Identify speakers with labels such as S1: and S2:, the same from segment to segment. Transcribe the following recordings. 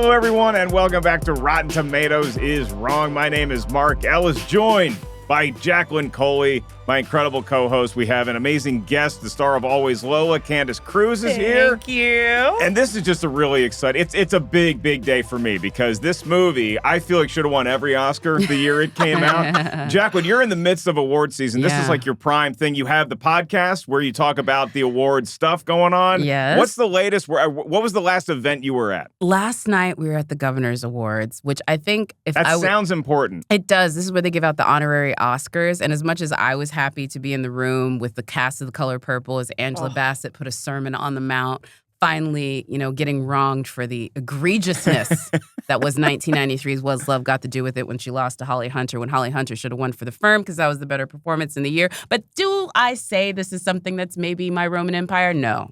S1: Hello, everyone, and welcome back to Rotten Tomatoes is Wrong. My name is Mark Ellis, joined by Jacqueline Coley, my incredible co-host. We have an amazing guest, the star of Always Lola, Candice Cruz is here.
S2: Thank you.
S1: And this is just a really exciting, it's a big day for me because this movie, I feel like should have won every Oscar the year it came out. Jacqueline, you're in the midst of award season. This is like your prime thing. You have the podcast where you talk about the award stuff going on.
S3: Yes.
S1: What's the latest? What was the last event you were at?
S3: Last night we were at the Governor's Awards, which I think
S1: sounds important.
S3: It does. This is where they give out the honorary Oscars. And as much as I was happy to be in the room with the cast of The Color Purple as Angela Bassett put a sermon on the Mount, finally, getting wronged for the egregiousness that was 1993's What's Love Got to Do with It when she lost to Holly Hunter, when Holly Hunter should have won for The Firm because that was the better performance in the year. But do I say this is something that's maybe my Roman Empire? No.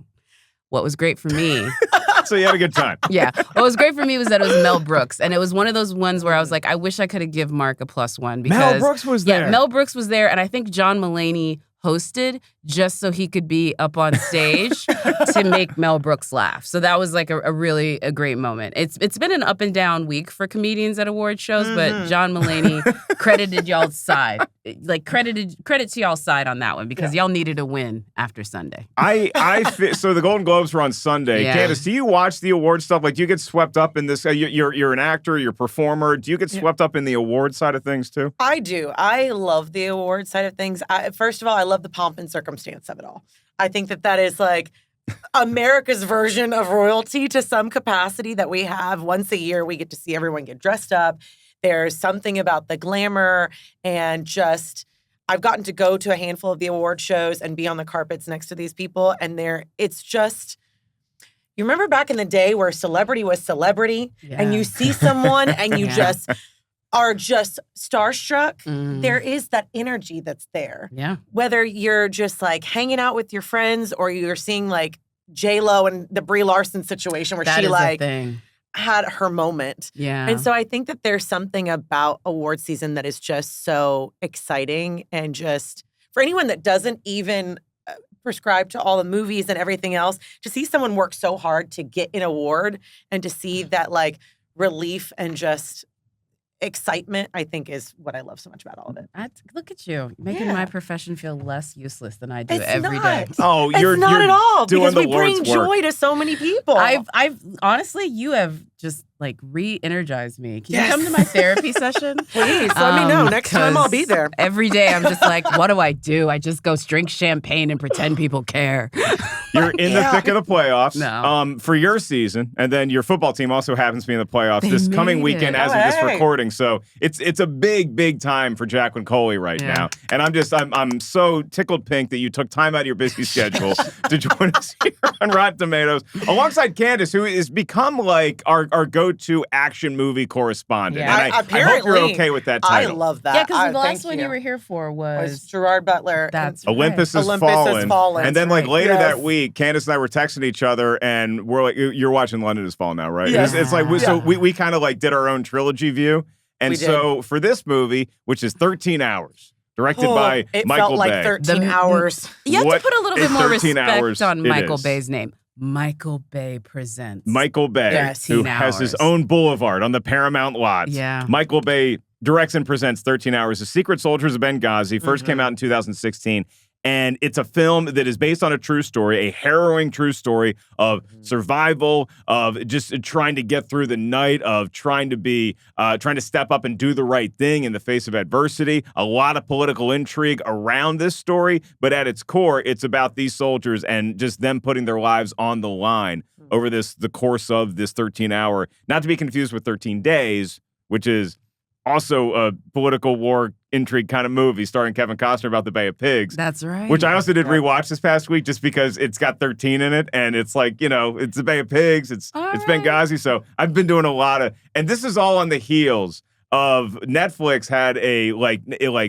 S3: What was great for me...
S1: So you had a good time.
S3: Yeah. What was great for me was that it was Mel Brooks. And it was one of those ones where I was like, I wish I could have given Mark a +1. Because,
S1: Mel Brooks was there.
S3: Yeah, Mel Brooks was there. And I think John Mulaney hosted just so he could be up on stage to make Mel Brooks laugh. So that was like a really great moment. It's been an up and down week for comedians at award shows, but John Mulaney credited y'all's side. Like credit to y'all's side on that one because y'all needed a win after Sunday.
S1: So the Golden Globes were on Sunday.
S3: Yeah.
S1: Candice, do you watch the award stuff? Like, do you get swept up in this? You're an actor, you're a performer. Do you get swept up in the award side of things too?
S2: I do. I love the award side of things. First of all, I love the pomp and circumstance of it all. I think that is like America's version of royalty to some capacity that we have. Once a year, we get to see everyone get dressed up. There's something about the glamour and just, I've gotten to go to a handful of the award shows and be on the carpets next to these people. And it's just, you remember back in the day where celebrity was celebrity and you see someone and you just are just starstruck. There is that energy that's there.
S3: Yeah.
S2: Whether you're just like hanging out with your friends or you're seeing like J-Lo and the Brie Larson situation where she like had her moment.
S3: Yeah.
S2: And so I think that there's something about award season that is just so exciting and just for anyone that doesn't even prescribe to all the movies and everything else, to see someone work so hard to get an award and to see that like relief and just excitement, I think, is what I love so much about all of it.
S3: Look at you making my profession feel less useless than I do every day.
S1: Oh,
S2: you're not at all because we bring
S1: joy
S2: to so many people.
S3: I've honestly, you have just like re-energized me. Can you come to my therapy session?
S2: Please, let me know. Next time I'll be there.
S3: Every day I'm just like, what do? I just go drink champagne and pretend people care.
S1: You're in the thick of the playoffs
S3: No.
S1: For your season, and then your football team also happens to be in the playoffs this coming weekend as of this recording. So it's a big time for Jacqueline Coley right now. And I'm so tickled pink that you took time out of your busy schedule to join us here on Rotten Tomatoes alongside Candice, who has become like our go-to action movie correspondent.
S3: Yeah.
S1: And I hope you're okay with that title.
S2: I love that.
S3: Yeah, because the last one you were here for was
S2: Gerard Butler.
S3: That's
S1: Olympus
S3: right.
S1: Has Fallen. And then like later that
S2: week,
S1: week, Candice and I were texting each other, and we're like, "You're watching London Has Fallen now, right?"
S2: Yes.
S1: It's like we kind of like did our own trilogy view, and so for this movie, which is 13 hours, directed by
S2: it
S1: Michael
S2: felt like
S1: Bay.
S2: 13 hours.
S3: You have to put a little bit more respect on
S1: it
S3: Michael
S1: is.
S3: Bay's name. Michael Bay presents.
S1: Michael Bay, who has his own boulevard on the Paramount lots.
S3: Yeah.
S1: Michael Bay directs and presents 13 Hours. The Secret Soldiers of Benghazi first came out in 2016. And it's a film that is based on a true story, a harrowing true story of survival, of just trying to get through the night, of trying to step up and do the right thing in the face of adversity. A lot of political intrigue around this story, but at its core, it's about these soldiers and just them putting their lives on the line over the course of this 13-hour, not to be confused with 13 Days, which is also a political war intrigue kind of movie starring Kevin Costner about the Bay of Pigs.
S3: That's right.
S1: Which I also did rewatch this past week just because it's got 13 in it and it's like, it's the Bay of Pigs, it's Benghazi. So I've been doing a lot of, and this is all on the heels of Netflix had a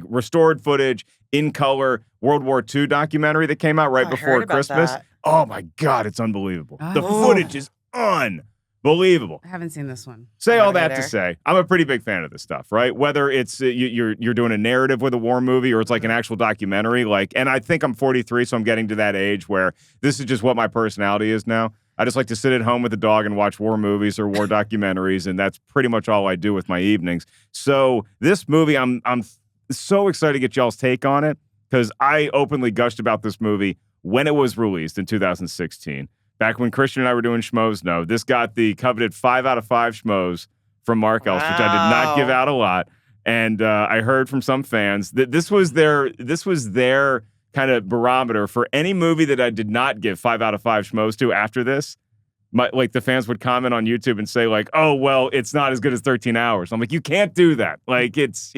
S1: restored footage in color World War II documentary that came out right before Christmas.
S2: That.
S1: Oh my God, it's unbelievable.
S3: Oh.
S1: The footage is unbelievable.
S3: I haven't seen this one.
S1: Say all that to say, I'm a pretty big fan of this stuff, right? Whether it's you're doing a narrative with a war movie or it's like an actual documentary, and I think I'm 43, so I'm getting to that age where this is just what my personality is now. I just like to sit at home with the dog and watch war movies or war documentaries, and that's pretty much all I do with my evenings. So this movie, I'm so excited to get y'all's take on it because I openly gushed about this movie when it was released in 2016. Back when Christian and I were doing Schmoes Know, this got the coveted 5 out of 5 Schmoes from Mark Else, which I did not give out a lot. And I heard from some fans that this was their kind of barometer for any movie that I did not give 5 out of 5 Schmoes to after this. Like the fans would comment on YouTube and say like, oh, well, it's not as good as 13 Hours. I'm like, you can't do that. Like it's,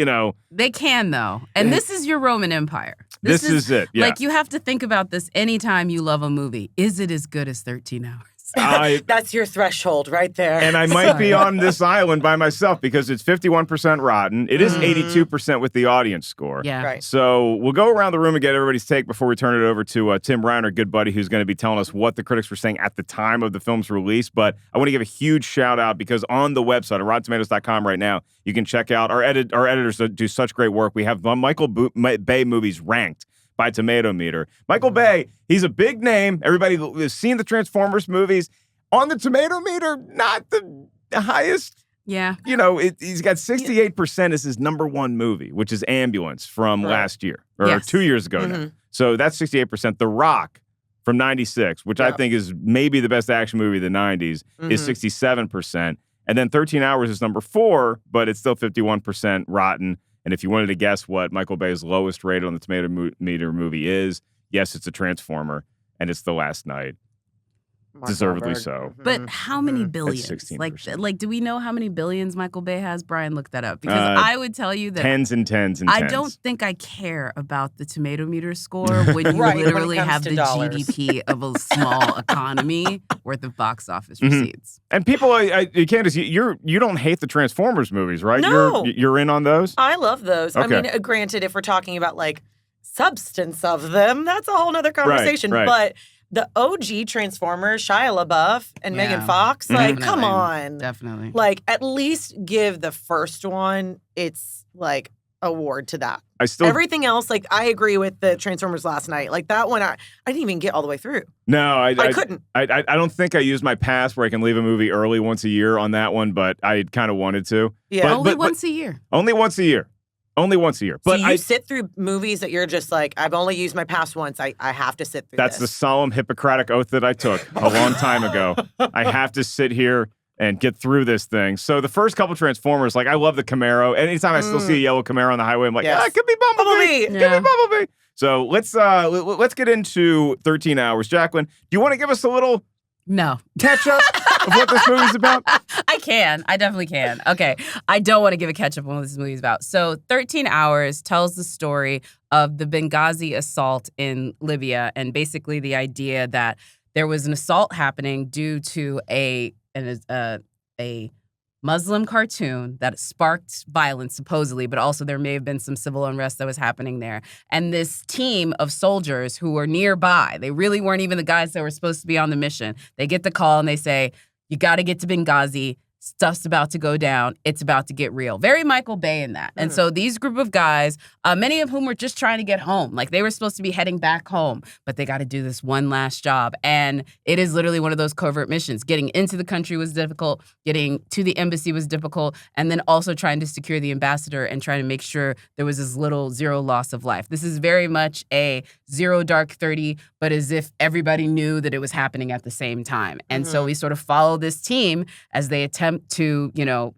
S3: They can though. And this is your Roman Empire.
S1: This is it. Yeah.
S3: Like you have to think about this anytime you love a movie. Is it as good as 13 Hours?
S2: That's your threshold right there.
S1: And I might be on this island by myself because it's 51% rotten. It is 82% with the audience score.
S3: Yeah.
S2: Right.
S1: So we'll go around the room and get everybody's take before we turn it over to Tim Ryan, our good buddy, who's going to be telling us what the critics were saying at the time of the film's release. But I want to give a huge shout out because on the website, at RottenTomatoes.com right now, you can check out our editors that do such great work. We have Michael Bay movies ranked by Tomatometer. Michael Bay, he's a big name. Everybody has seen the Transformers movies. On the Tomatometer, not the highest.
S3: Yeah.
S1: He's got 68% as his number one movie, which is Ambulance from last year, or 2 years ago now. So that's 68%. The Rock from 96, which I think is maybe the best action movie of the 90s, is 67%. And then 13 Hours is number 4, but it's still 51% rotten. And if you wanted to guess what Michael Bay's lowest rated on the Tomatometer movie is, yes, it's a Transformer, and it's The Last Night. Deservedly so.
S3: But how many billions?
S1: 16%.
S3: Like, do we know how many billions Michael Bay has? Brian, look that up. Because I would tell you that
S1: tens and tens.
S3: I don't think I care about the Tomatometer score when you literally have the GDP of a small economy worth of box office receipts.
S1: And people, Candice, you don't hate the Transformers movies, right?
S2: No.
S1: You're in on those?
S2: I love those.
S1: Okay.
S2: I mean, granted, if we're talking about like substance of them, that's a whole nother conversation.
S1: Right.
S2: But the OG Transformers, Shia LaBeouf and Megan Fox, like, come on.
S3: Definitely.
S2: Like, at least give the first one its, like, award to that. Everything else, like, I agree with the Transformers Last Night. Like, that one, I didn't even get all the way through.
S1: No, I
S2: couldn't.
S1: I don't think I used my pass where I can leave a movie early once a year on that one, but I kind of wanted to.
S2: Yeah.
S3: Only once a year.
S1: Only once a year. Only once a year. But
S2: so you sit through movies that you're just like, I've only used my pass once. I have to sit through
S1: That's
S2: this.
S1: the solemn Hippocratic oath that I took a long time ago. I have to sit here and get through this thing. So the first couple Transformers, like I love the Camaro. Anytime I still see a yellow Camaro on the highway, I'm like, it could be Bumblebee. It could be Bumblebee. So let's get into 13 Hours. Jacqueline, do you want to give us a little catch up of what this movie's about?
S3: I can. I definitely can. Okay. I don't want to give a catch up on what this movie's about. So 13 Hours tells the story of the Benghazi assault in Libya and basically the idea that there was an assault happening due to a Muslim cartoon that sparked violence, supposedly, but also there may have been some civil unrest that was happening there. And this team of soldiers who were nearby, they really weren't even the guys that were supposed to be on the mission. They get the call and they say, you got to get to Benghazi. Stuff's about to go down. It's about to get real. Very Michael Bay in that. And so these group of guys, many of whom were just trying to get home. Like they were supposed to be heading back home, but they got to do this one last job. And it is literally one of those covert missions. Getting into the country was difficult. Getting to the embassy was difficult. And then also trying to secure the ambassador and trying to make sure there was as little zero loss of life. This is very much a Zero Dark 30, but as if everybody knew that it was happening at the same time. And so we sort of follow this team as they attempt to,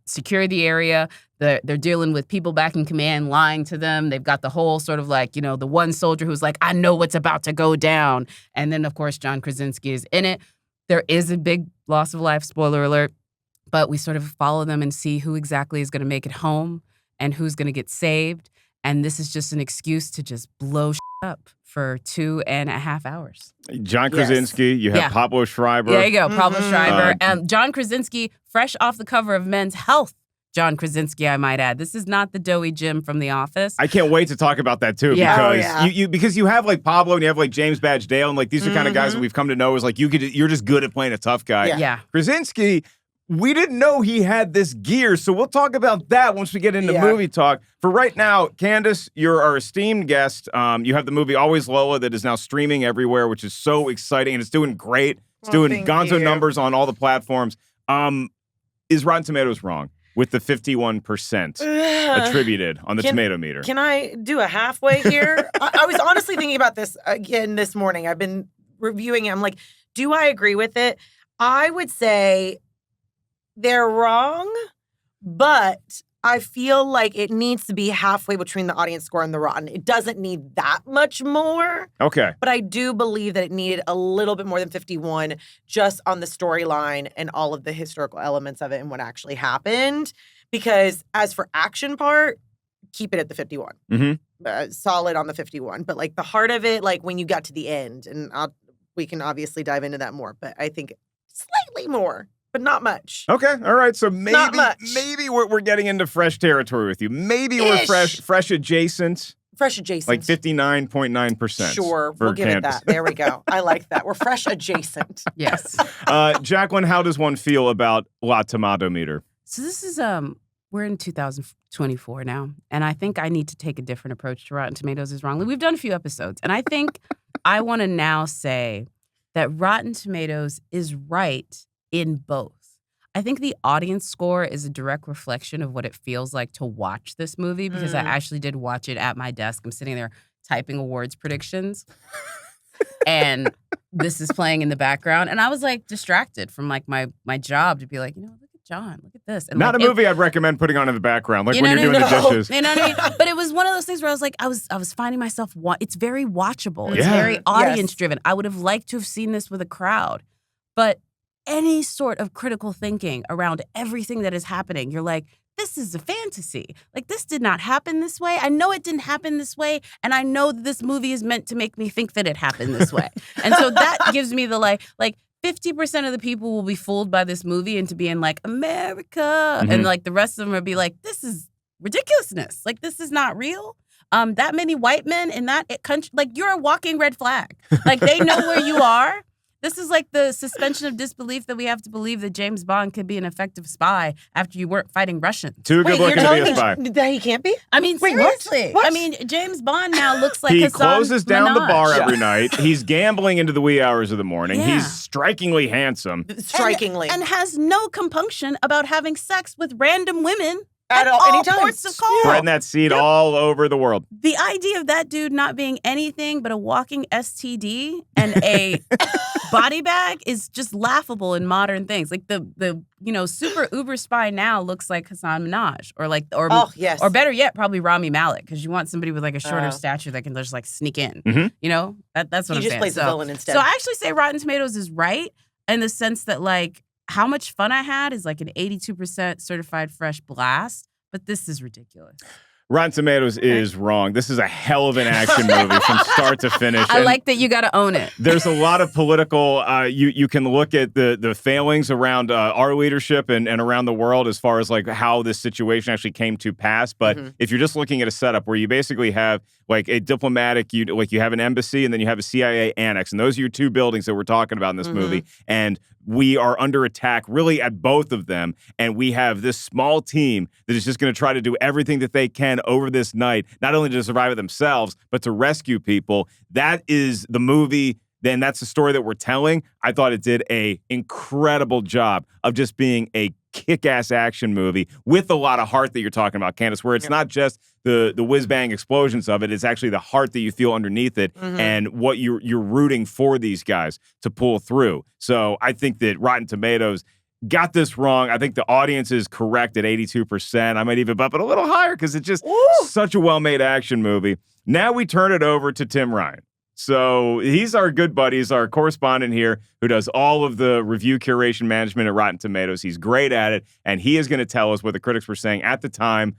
S3: secure the area. They're dealing with people back in command lying to them. They've got the whole sort of like, the one soldier who's like, I know what's about to go down. And then, of course, John Krasinski is in it. There is a big loss of life, spoiler alert, but we sort of follow them and see who exactly is going to make it home and who's going to get saved. And this is just an excuse to just blow up for 2.5 hours.
S1: John Krasinski, you have Pablo Schreiber.
S3: There you go, Pablo Schreiber. John Krasinski, fresh off the cover of Men's Health. John Krasinski, I might add. This is not the doughy Jim from The Office.
S1: I can't wait to talk about that too, because you have like Pablo and you have like James Badge Dale, and like these are kind of guys that we've come to know as like you're just good at playing a tough guy.
S3: Yeah.
S1: Krasinski, we didn't know he had this gear, so we'll talk about that once we get into movie talk. For right now, Candice, you're our esteemed guest. You have the movie Always Lola that is now streaming everywhere, which is so exciting, and it's doing great. It's doing
S2: thank
S1: gonzo
S2: you.
S1: numbers on all the platforms. Is Rotten Tomatoes wrong with the 51% attributed on the Tomatometer?
S2: Can I do a halfway here? I was honestly thinking about this again this morning. I've been reviewing it. I'm like, do I agree with it? I would say they're wrong, but I feel like it needs to be halfway between the audience score and the Rotten. It doesn't need that much more.
S1: Okay.
S2: But I do believe that it needed a little bit more than 51 just on the storyline and all of the historical elements of it and what actually happened. Because as for action part, keep it at the 51.
S1: Mm-hmm.
S2: Solid on the 51. But like the heart of it, like when you got to the end, and we can obviously dive into that more, but I think slightly more. But not much.
S1: Okay, all right. So
S2: Not much.
S1: maybe we're getting into fresh territory with you. Maybe we're fresh adjacent.
S2: Fresh adjacent.
S1: Like 59.9%.
S2: Sure, we'll give it that. There we go. I like that. We're fresh adjacent.
S3: Yes.
S1: Jacqueline, how does one feel about La Tomatometer?
S3: So this is we're in 2024 now, and I think I need to take a different approach to Rotten Tomatoes is wrongly. We've done a few episodes, and I think I want to now say that Rotten Tomatoes is right in both. I think the audience score is a direct reflection of what it feels like to watch this movie because I actually did watch it at my desk. I'm sitting there typing awards predictions and this is playing in the background. And I was like distracted from like my job to be like, look at John, look at this. And
S1: Not
S3: like,
S1: a movie I'd recommend putting on in the background, like when you're doing the dishes.
S3: You know what I mean? But it was one of those things where I was like, I was finding myself, it's very watchable. It's
S1: Yeah.
S3: very audience driven. I would have liked to have seen this with a crowd. But any sort of critical thinking around everything that is happening, you're like, this is a fantasy. Like, this did not happen this way. I know it didn't happen this way. And I know that this movie is meant to make me think that it happened this way. And so that gives me the like 50% of the people will be fooled by this movie into being like, America.
S1: Mm-hmm.
S3: And like the rest of them will be like, this is ridiculousness. Like, this is not real. That many white men in that country, like, you're a walking red flag. Like, they know where you are. This is like the suspension of disbelief that we have to believe that James Bond could be an effective spy after you weren't fighting Russians.
S1: Too good looking to be a spy.
S2: That he can't be?
S3: I mean,
S2: Wait,
S3: seriously.
S2: what?
S3: I mean, James Bond now looks like
S1: He
S3: Hassan
S1: closes down the bar
S3: Minaj.
S1: every night. He's gambling into the wee hours of the morning.
S3: Yeah.
S1: He's strikingly handsome.
S2: Strikingly.
S3: And has no compunction about having sex with random women
S2: At all-
S3: all
S2: anytime.
S3: ports of call.
S1: Spreading that seed all over the world.
S3: The idea of that dude not being anything but a walking STD and a body bag is just laughable in modern things. Like the super uber spy now looks like Hassan Minaj
S2: Oh, yes.
S3: or better yet, probably Rami Malek, because you want somebody with like a shorter stature that can just like sneak in.
S1: Mhm.
S3: That's what
S2: He
S3: I'm
S2: just
S3: saying.
S2: plays the villain instead.
S3: So I actually say Rotten Tomatoes is right in the sense that like how much fun I had is like an 82% certified fresh blast, but this is ridiculous.
S1: Rotten Tomatoes is wrong. This is a hell of an action movie from start to finish.
S3: I
S1: And
S3: like that you got to own it.
S1: there's a lot of political, you can look at the failings around our leadership and around the world as far as like how this situation actually came to pass. But if you're just looking at a setup where you basically have like a diplomatic, you have an embassy and then you have a CIA annex. And those are your two buildings that we're talking about in this movie. And we are under attack really at both of them. And we have this small team that is just going to try to do everything that they can over this night, not only to survive it themselves, but to rescue people. That is the movie. Then that's the story that we're telling. I thought it did a incredible job of just being a kick-ass action movie with a lot of heart that you're talking about, Candice, where it's not just the whiz-bang explosions of it. It's actually the heart that you feel underneath it and what you're rooting for these guys to pull through. So I think that Rotten Tomatoes got this wrong. I think the audience is correct at 82%. I might even bump it a little higher because it's just such a well-made action movie. Now we turn it over to Tim Ryan. So he's our good buddy. He's our correspondent here who does all of the review curation management at Rotten Tomatoes. He's great at it, and he is going to tell us what the critics were saying at the time.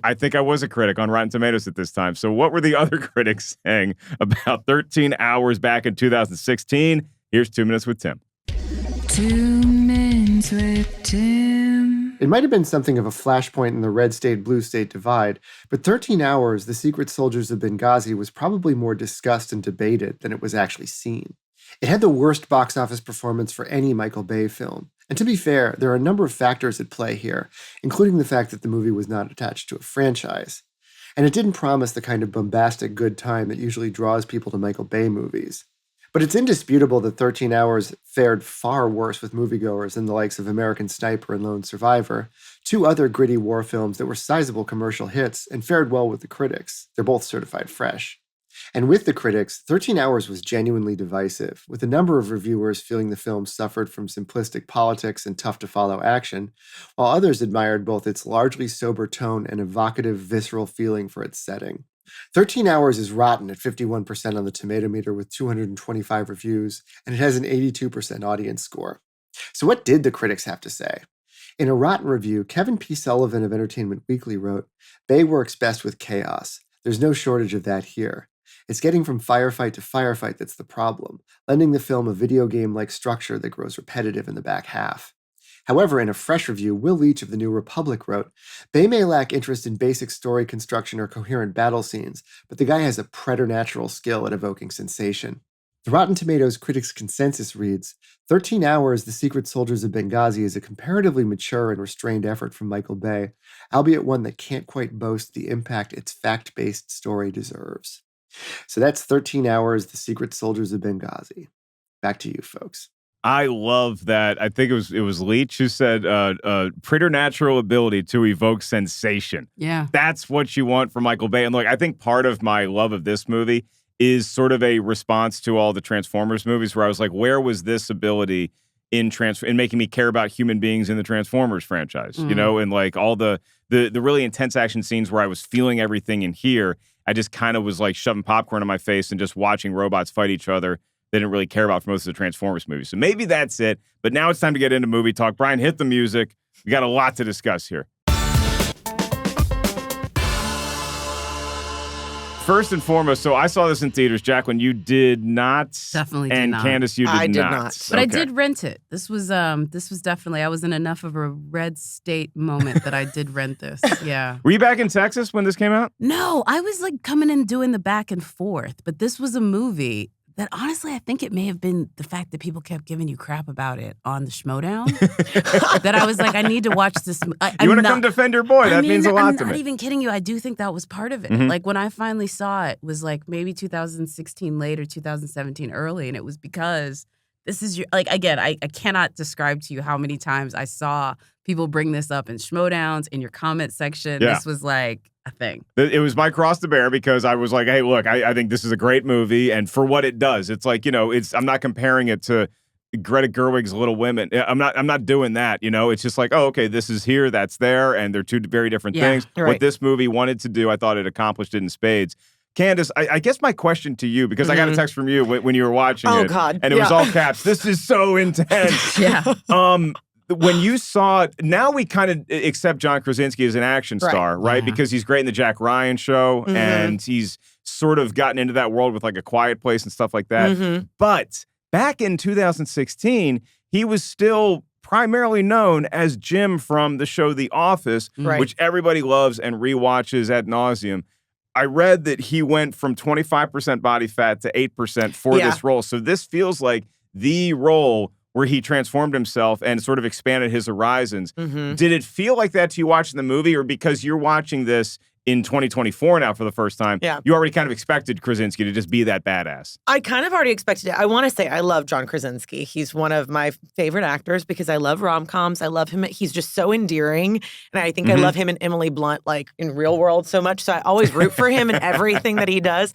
S1: I think I was a critic on Rotten Tomatoes at this time. So what were the other critics saying about 13 Hours back in 2016? Here's 2 Minutes with Tim.
S4: 2 Minutes with Tim.
S5: It might have been something of a flashpoint in the red state-blue state divide, but 13 Hours, The Secret Soldiers of Benghazi was probably more discussed and debated than it was actually seen. It had the worst box office performance for any Michael Bay film. And to be fair, there are a number of factors at play here, including the fact that the movie was not attached to a franchise. And it didn't promise the kind of bombastic good time that usually draws people to Michael Bay movies. But it's indisputable that 13 Hours fared far worse with moviegoers than the likes of American Sniper and Lone Survivor, two other gritty war films that were sizable commercial hits and fared well with the critics. They're both certified fresh. And with the critics, 13 Hours was genuinely divisive, with a number of reviewers feeling the film suffered from simplistic politics and tough-to-follow action, while others admired both its largely sober tone and evocative, visceral feeling for its setting. 13 Hours is rotten at 51% on the Tomatometer with 225 reviews, and it has an 82% audience score. So what did the critics have to say? In a rotten review, Kevin P. Sullivan of Entertainment Weekly wrote, "Bay works best with chaos. There's no shortage of that here. It's getting from firefight to firefight that's the problem, lending the film a video game-like structure that grows repetitive in the back half." However, in a fresh review, Will Leach of the New Republic wrote, "Bay may lack interest in basic story construction or coherent battle scenes, but the guy has a preternatural skill at evoking sensation." The Rotten Tomatoes critics' consensus reads, 13 Hours, The Secret Soldiers of Benghazi is a comparatively mature and restrained effort from Michael Bay, albeit one that can't quite boast the impact its fact-based story deserves. So that's 13 Hours, The Secret Soldiers of Benghazi. Back to you, folks.
S1: I love that. I think it was Leach who said preternatural ability to evoke sensation.
S3: Yeah.
S1: That's what you want from Michael Bay. And look, I think part of my love of this movie is sort of a response to all the Transformers movies where I was like, where was this ability in making me care about human beings in the Transformers franchise? You know, and like all the really intense action scenes where I was feeling everything in here. I just kind of was like shoving popcorn in my face and just watching robots fight each other. They didn't really care about for most of the Transformers movies. So maybe that's it. But now it's time to get into movie talk. Brian, hit the music. We got a lot to discuss here. First and foremost, so I saw this in theaters. Jacqueline, you did not.
S3: Definitely did
S1: and
S3: not.
S1: Candice, you did not.
S2: I did not.
S3: But I did rent it. This was definitely, I was in enough of a red state moment that I did rent this. Yeah.
S1: Were you back in Texas when this came out?
S3: No, I was like coming and doing the back and forth. But this was a movie that honestly, I think it may have been the fact that people kept giving you crap about it on the Schmodown. That I was like, I need to watch this.
S1: You want to come defend your boy? That means a lot to me.
S3: I'm not even kidding you. I do think that was part of it.
S1: Mhm.
S3: Like when I finally saw it was like maybe 2016 late or 2017 early. And it was because this is your, like, again, I cannot describe to you how many times I saw people bring this up in Schmodowns, in your comment section.
S1: Yeah.
S3: This was like a thing.
S1: It was my cross to bear because I was like, hey, look, I think this is a great movie. And for what it does, it's like, you know, I'm not comparing it to Greta Gerwig's Little Women. I'm not doing that, you know. It's just like, oh, okay, this is here, that's there, and they're two very different things.
S2: right.
S1: What this movie wanted to do, I thought it accomplished it in spades. Candice, I guess my question to you, because I got a text from you when you were watching it.
S2: Oh, God.
S1: And it was all caps. This is so intense.
S3: Yeah.
S1: When you saw it, now we kind of accept John Krasinski as an action star, right?
S3: Yeah.
S1: Because he's great in the Jack Ryan show, and he's sort of gotten into that world with like A Quiet Place and stuff like that. But back in 2016, he was still primarily known as Jim from the show The Office,
S2: Right.
S1: which everybody loves and rewatches ad nauseum. I read that he went from 25% body fat to 8% for
S2: Yeah.
S1: this role. So this feels like the role where he transformed himself and sort of expanded his horizons. Did it feel like that to you watching the movie, or because you're watching this in 2024 now for the first time,
S2: Yeah.
S1: you already kind of expected Krasinski to just be that badass?
S2: I kind of already expected it. I want to say I love John Krasinski. He's one of my favorite actors because I love rom-coms. I love him. He's just so endearing. And I think I love him and Emily Blunt like in Real World so much. So I always root for him in everything that he does.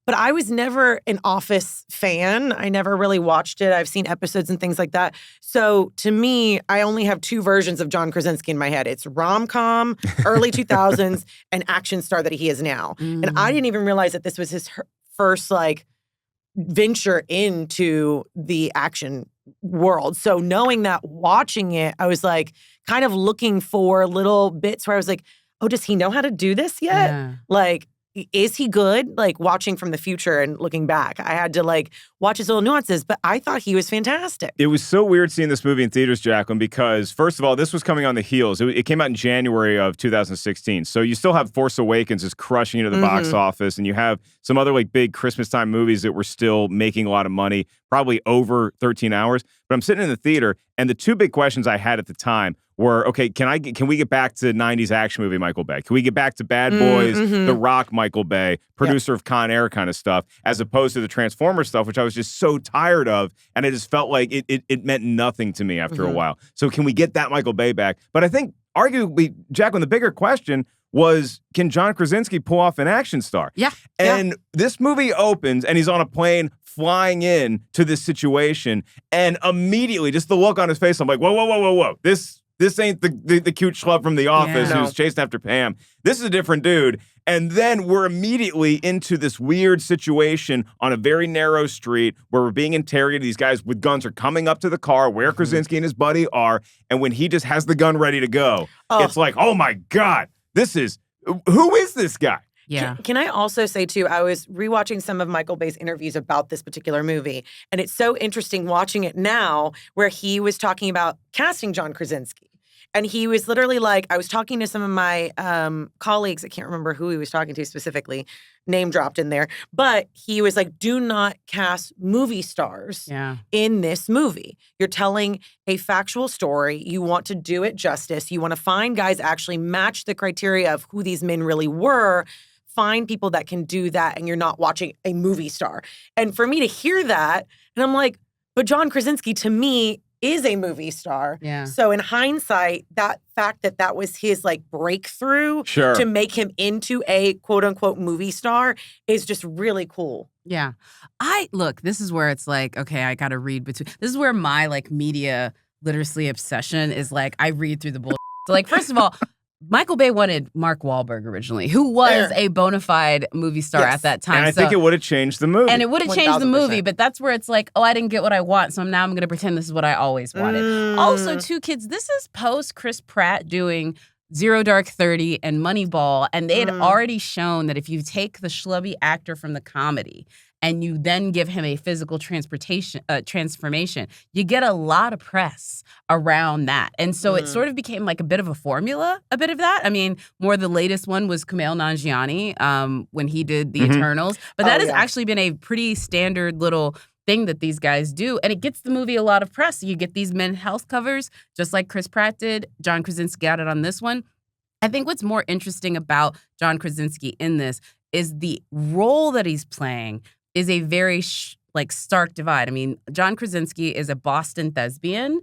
S2: But I was never an Office fan. I never really watched it. I've seen episodes and things like that. So to me, I only have two versions of John Krasinski in my head. It's rom-com, early 2000s, and action star that he is now. And I didn't even realize that this was his first like venture into the action world. So knowing that, watching it, I was like kind of looking for little bits where I was like, oh, does he know how to do this yet?
S3: Yeah.
S2: Like, is he good? Like watching from the future and looking back, I had to like watch his little nuances, but I thought he was fantastic.
S1: It was so weird seeing this movie in theaters, Jacqueline, because first of all, this was coming on the heels. It came out in January of 2016. So you still have Force Awakens is crushing into the box office, and you have some other like big Christmas time movies that were still making a lot of money, probably over 13 hours. but I'm sitting in the theater, and the two big questions I had at the time were, okay, can we get back to 90s action movie Michael Bay? Can we get back to Bad Boys, The Rock Michael Bay, producer of Con Air kind of stuff, as opposed to the Transformers stuff, which I was just so tired of, and it just felt like it meant nothing to me after a while. So can we get that Michael Bay back? But I think, arguably, Jacqueline, the bigger question was, can John Krasinski pull off an action star?
S3: Yeah.
S1: And this movie opens, and he's on a plane flying in to this situation, and immediately, just the look on his face, I'm like, whoa. This ain't the cute schlub from The Office who's chasing after Pam. This is a different dude. And then we're immediately into this weird situation on a very narrow street where we're being interrogated. These guys with guns are coming up to the car where Krasinski and his buddy are. And when he just has the gun ready to go, it's like, oh my God, who is this guy?
S3: Yeah.
S2: Can I also say, too, I was rewatching some of Michael Bay's interviews about this particular movie, and it's so interesting watching it now where he was talking about casting John Krasinski. And he was literally like, I was talking to some of my colleagues, I can't remember who he was talking to specifically, name dropped in there, but he was like, do not cast movie stars in this movie. You're telling a factual story. You want to do it justice. You want to find guys actually match the criteria of who these men really were. Find people that can do that, and you're not watching a movie star. And for me to hear that, and I'm like, but John Krasinski to me is a movie star.
S3: Yeah.
S2: So in hindsight, that fact that was his like breakthrough to make him into a quote unquote movie star is just really cool.
S3: Yeah. Look, this is where it's like, okay, I got to read between. This is where my like media literacy obsession is like, I read through the bullshit. So like, first of all, Michael Bay wanted Mark Wahlberg originally, who was a bona fide movie star at that time.
S1: And I think it would have changed the movie.
S3: And it would have changed the movie, but that's where it's like, oh, I didn't get what I want, so now I'm going to pretend this is what I always wanted. Also, two kids, this is post Chris Pratt doing Zero Dark 30 and Moneyball, and they had already shown that if you take the schlubby actor from the comedy and you then give him a physical transformation, you get a lot of press around that. And so it sort of became like a bit of a formula, a bit of that. I mean, more the latest one was Kumail Nanjiani when he did The Eternals. But that has actually been a pretty standard little thing that these guys do. And it gets the movie a lot of press. You get these men's health covers, just like Chris Pratt did. John Krasinski got it on this one. I think what's more interesting about John Krasinski in this is the role that he's playing is a very stark divide. I mean, John Krasinski is a Boston thespian.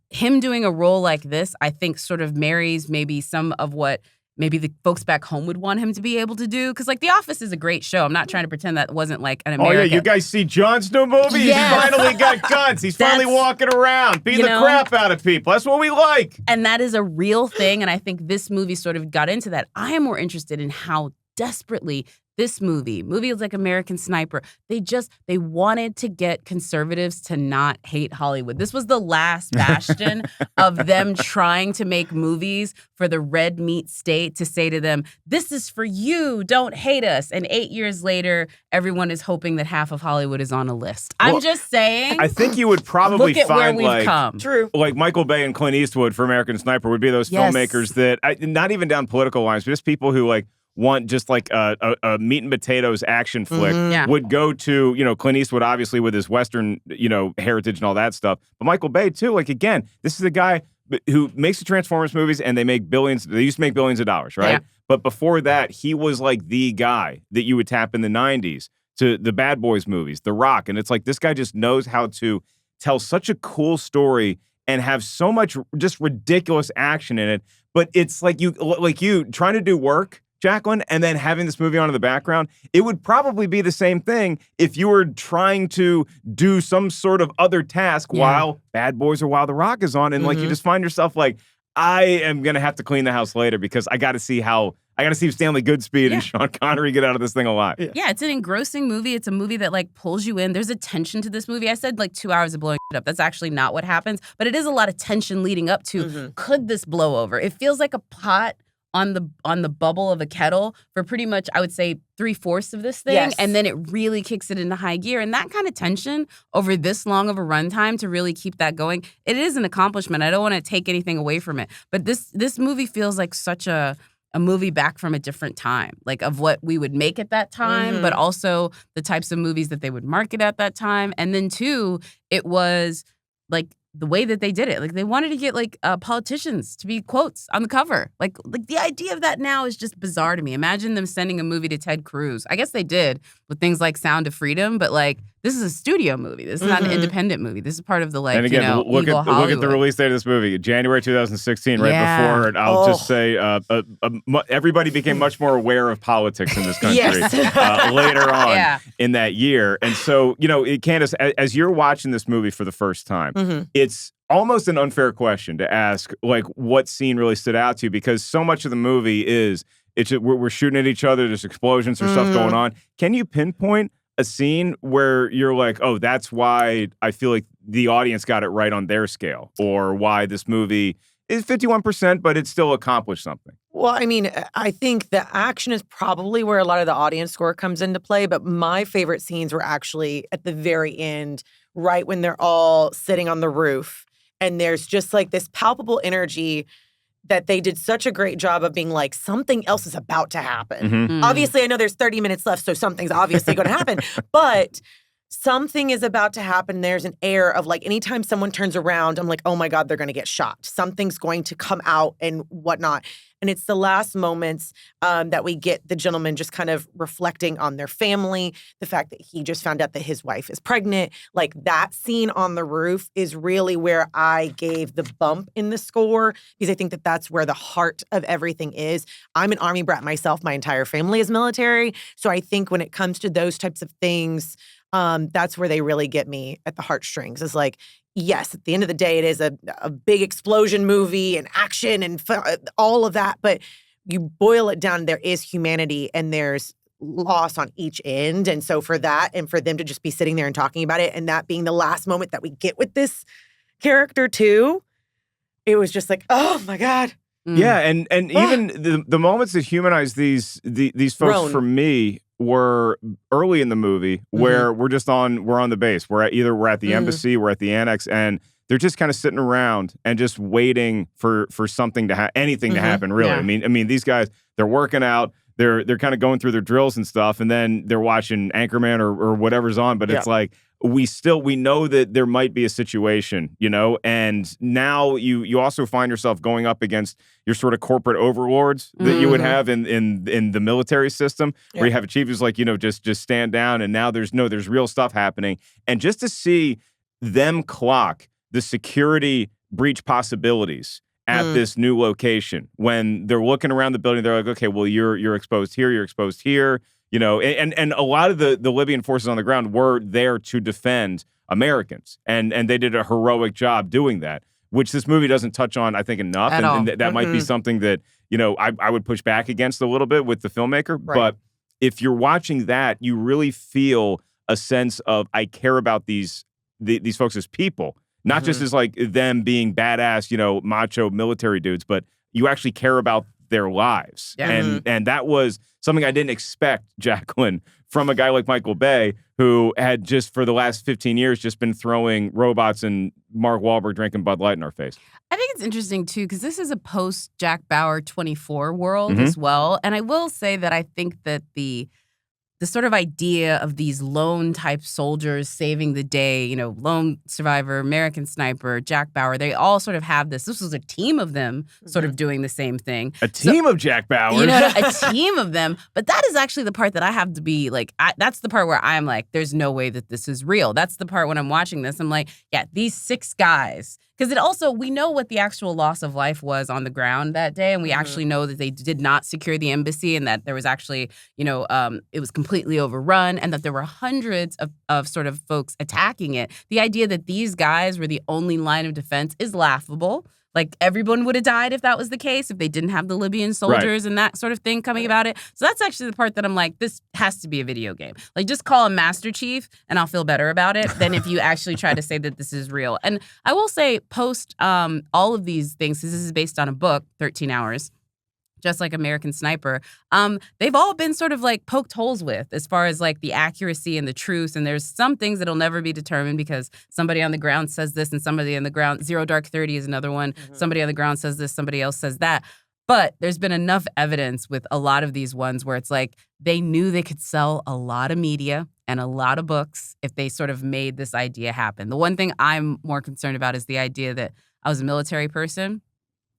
S3: Him doing a role like this, I think, sort of marries maybe some of what maybe the folks back home would want him to be able to do. Because, like, The Office is a great show. I'm not trying to pretend that wasn't, like, an American.
S1: Oh, yeah, you guys see John's new movie?
S3: Yes.
S1: He's finally got guns. He's finally walking around, beating the crap out of people. That's what we like.
S3: And that is a real thing, and I think this movie sort of got into that. I am more interested in how desperately this movie like American Sniper, they wanted to get conservatives to not hate Hollywood. This was the last bastion of them trying to make movies for the red meat state to say to them, this is for you, don't hate us. And 8 years later, everyone is hoping that half of Hollywood is on a list. I'm just saying.
S1: I think you would probably
S3: look at
S1: find
S3: where we've come.
S1: Like Michael Bay and Clint Eastwood for American Sniper would be those filmmakers that, not even down political lines, but just people who like want just like a meat and potatoes action flick would go to, Clint Eastwood, obviously, with his Western, heritage and all that stuff. But Michael Bay, too, like, again, this is a guy who makes the Transformers movies and they make billions. They used to make billions of dollars, right? Yeah. But before that, he was like the guy that you would tap in the 90s to the Bad Boys movies, The Rock. And it's like, this guy just knows how to tell such a cool story and have so much just ridiculous action in it. But it's like you trying to do work, Jacqueline, and then having this movie on in the background, it would probably be the same thing if you were trying to do some sort of other task while Bad Boys or while The Rock is on, and like you just find yourself like, I am gonna have to clean the house later because I got to see Stanley Goodspeed and Sean Connery get out of this thing alive.
S3: Yeah, it's an engrossing movie. It's a movie that like pulls you in. There's a tension to this movie. I said like 2 hours of blowing it up. That's actually not what happens, but it is a lot of tension leading up to could this blow over? It feels like a pot on the bubble of a kettle for pretty much, I would say, 3/4 of this thing. And then it really kicks it into high gear. And that kind of tension over this long of a runtime to really keep that going, it is an accomplishment. I don't want to take anything away from it. But this movie feels like such a movie back from a different time, like of what we would make at that time, but also the types of movies that they would market at that time. And then, too, it was like the way that they did it. Like they wanted to get like politicians to be quotes on the cover. Like the idea of that now is just bizarre to me. Imagine them sending a movie to Ted Cruz. I guess they did with things like Sound of Freedom, but like this is a studio movie. This is not an independent movie. This is part of the like,
S1: and again, look
S3: evil
S1: at
S3: Hollywood.
S1: the release date of this movie, January 2016, right before it. I'll just say everybody became much more aware of politics in this country later on in that year. And so, Candice, as you're watching this movie for the first time, it's almost an unfair question to ask, like, what scene really stood out to you? Because so much of the movie is, we're shooting at each other, there's explosions, there's stuff going on. Can you pinpoint a scene where you're like, oh, that's why I feel like the audience got it right on their scale, or why this movie is 51%, but it still accomplished something?
S2: Well, I mean, I think the action is probably where a lot of the audience score comes into play, but my favorite scenes were actually at the very end, right when they're all sitting on the roof, and there's just like this palpable energy that they did such a great job of being like, something else is about to happen. Obviously, I know there's 30 minutes left, so something's obviously going to happen. But something is about to happen. There's an air of like, anytime someone turns around, I'm like, oh my God, they're going to get shot. Something's going to come out and whatnot. And it's the last moments that we get the gentleman just kind of reflecting on their family, the fact that he just found out that his wife is pregnant. Like that scene on the roof is really where I gave the bump in the score, because I think that that's where the heart of everything is. I'm an Army brat myself. My entire family is military. So I think when it comes to those types of things, that's where they really get me at the heartstrings. Is like, yes, at the end of the day, it is a big explosion movie and action and all of that. But you boil it down, there is humanity and there's loss on each end. And so for that, and for them to just be sitting there and talking about it, and that being the last moment that we get with this character too, it was just like, oh my God.
S1: Yeah, and even the moments that humanize these folks for me were early in the movie, where we're on the base. We're at the embassy, we're at the annex, and they're just kind of sitting around and just waiting for something to anything to happen. Really, I mean, these guys, they're working out. They're kind of going through their drills and stuff, and then they're watching Anchorman or whatever's on. But it's like we know that there might be a situation, and now you also find yourself going up against your sort of corporate overlords that you would have in the military system, where you have a chief who's like, just stand down, and now there's real stuff happening. And just to see them clock the security breach possibilities at this new location, when they're looking around the building, they're like, okay, well, you're exposed here, you're exposed here, and a lot of the Libyan forces on the ground were there to defend Americans, and they did a heroic job doing that, which this movie doesn't touch on, I think, enough, and that might be something that I would push back against a little bit with the filmmaker. Right. But if you're watching that, you really feel a sense of, I care about these folks as people. Not just as like them being badass, macho military dudes, but you actually care about their lives. Yeah. And that was something I didn't expect, Jacqueline, from a guy like Michael Bay, who had just for the last 15 years just been throwing robots and Mark Wahlberg drinking Bud Light in our face.
S3: I think it's interesting, too, because this is a post-Jack Bauer 24 world as well. And I will say that I think that the sort of idea of these lone type soldiers saving the day, lone survivor, American sniper, Jack Bauer, they all sort of have this. This was a team of them sort of doing the same thing.
S1: A team of Jack Bauer.
S3: A team of them. But that is actually the part that I have to be like, that's the part where I'm like, there's no way that this is real. That's the part when I'm watching this. I'm like, yeah, these 6 guys. Because we know what the actual loss of life was on the ground that day. And we actually know that they did not secure the embassy, and that there was actually, it was completely overrun, and that there were hundreds of sort of folks attacking it. The idea that these guys were the only line of defense is laughable. Like, everyone would have died if that was the case, if they didn't have the Libyan soldiers and that sort of thing coming about it. So that's actually the part that I'm like, this has to be a video game. Like, just call him Master Chief, and I'll feel better about it than if you actually try to say that this is real. And I will say, post all of these things, because this is based on a book, 13 Hours, just like American Sniper, they've all been sort of like poked holes with as far as like the accuracy and the truth. And there's some things that'll never be determined because somebody on the ground says this and somebody on the ground, Zero Dark 30 is another one. Somebody on the ground says this, somebody else says that. But there's been enough evidence with a lot of these ones where it's like they knew they could sell a lot of media and a lot of books if they sort of made this idea happen. The one thing I'm more concerned about is the idea that I was a military person.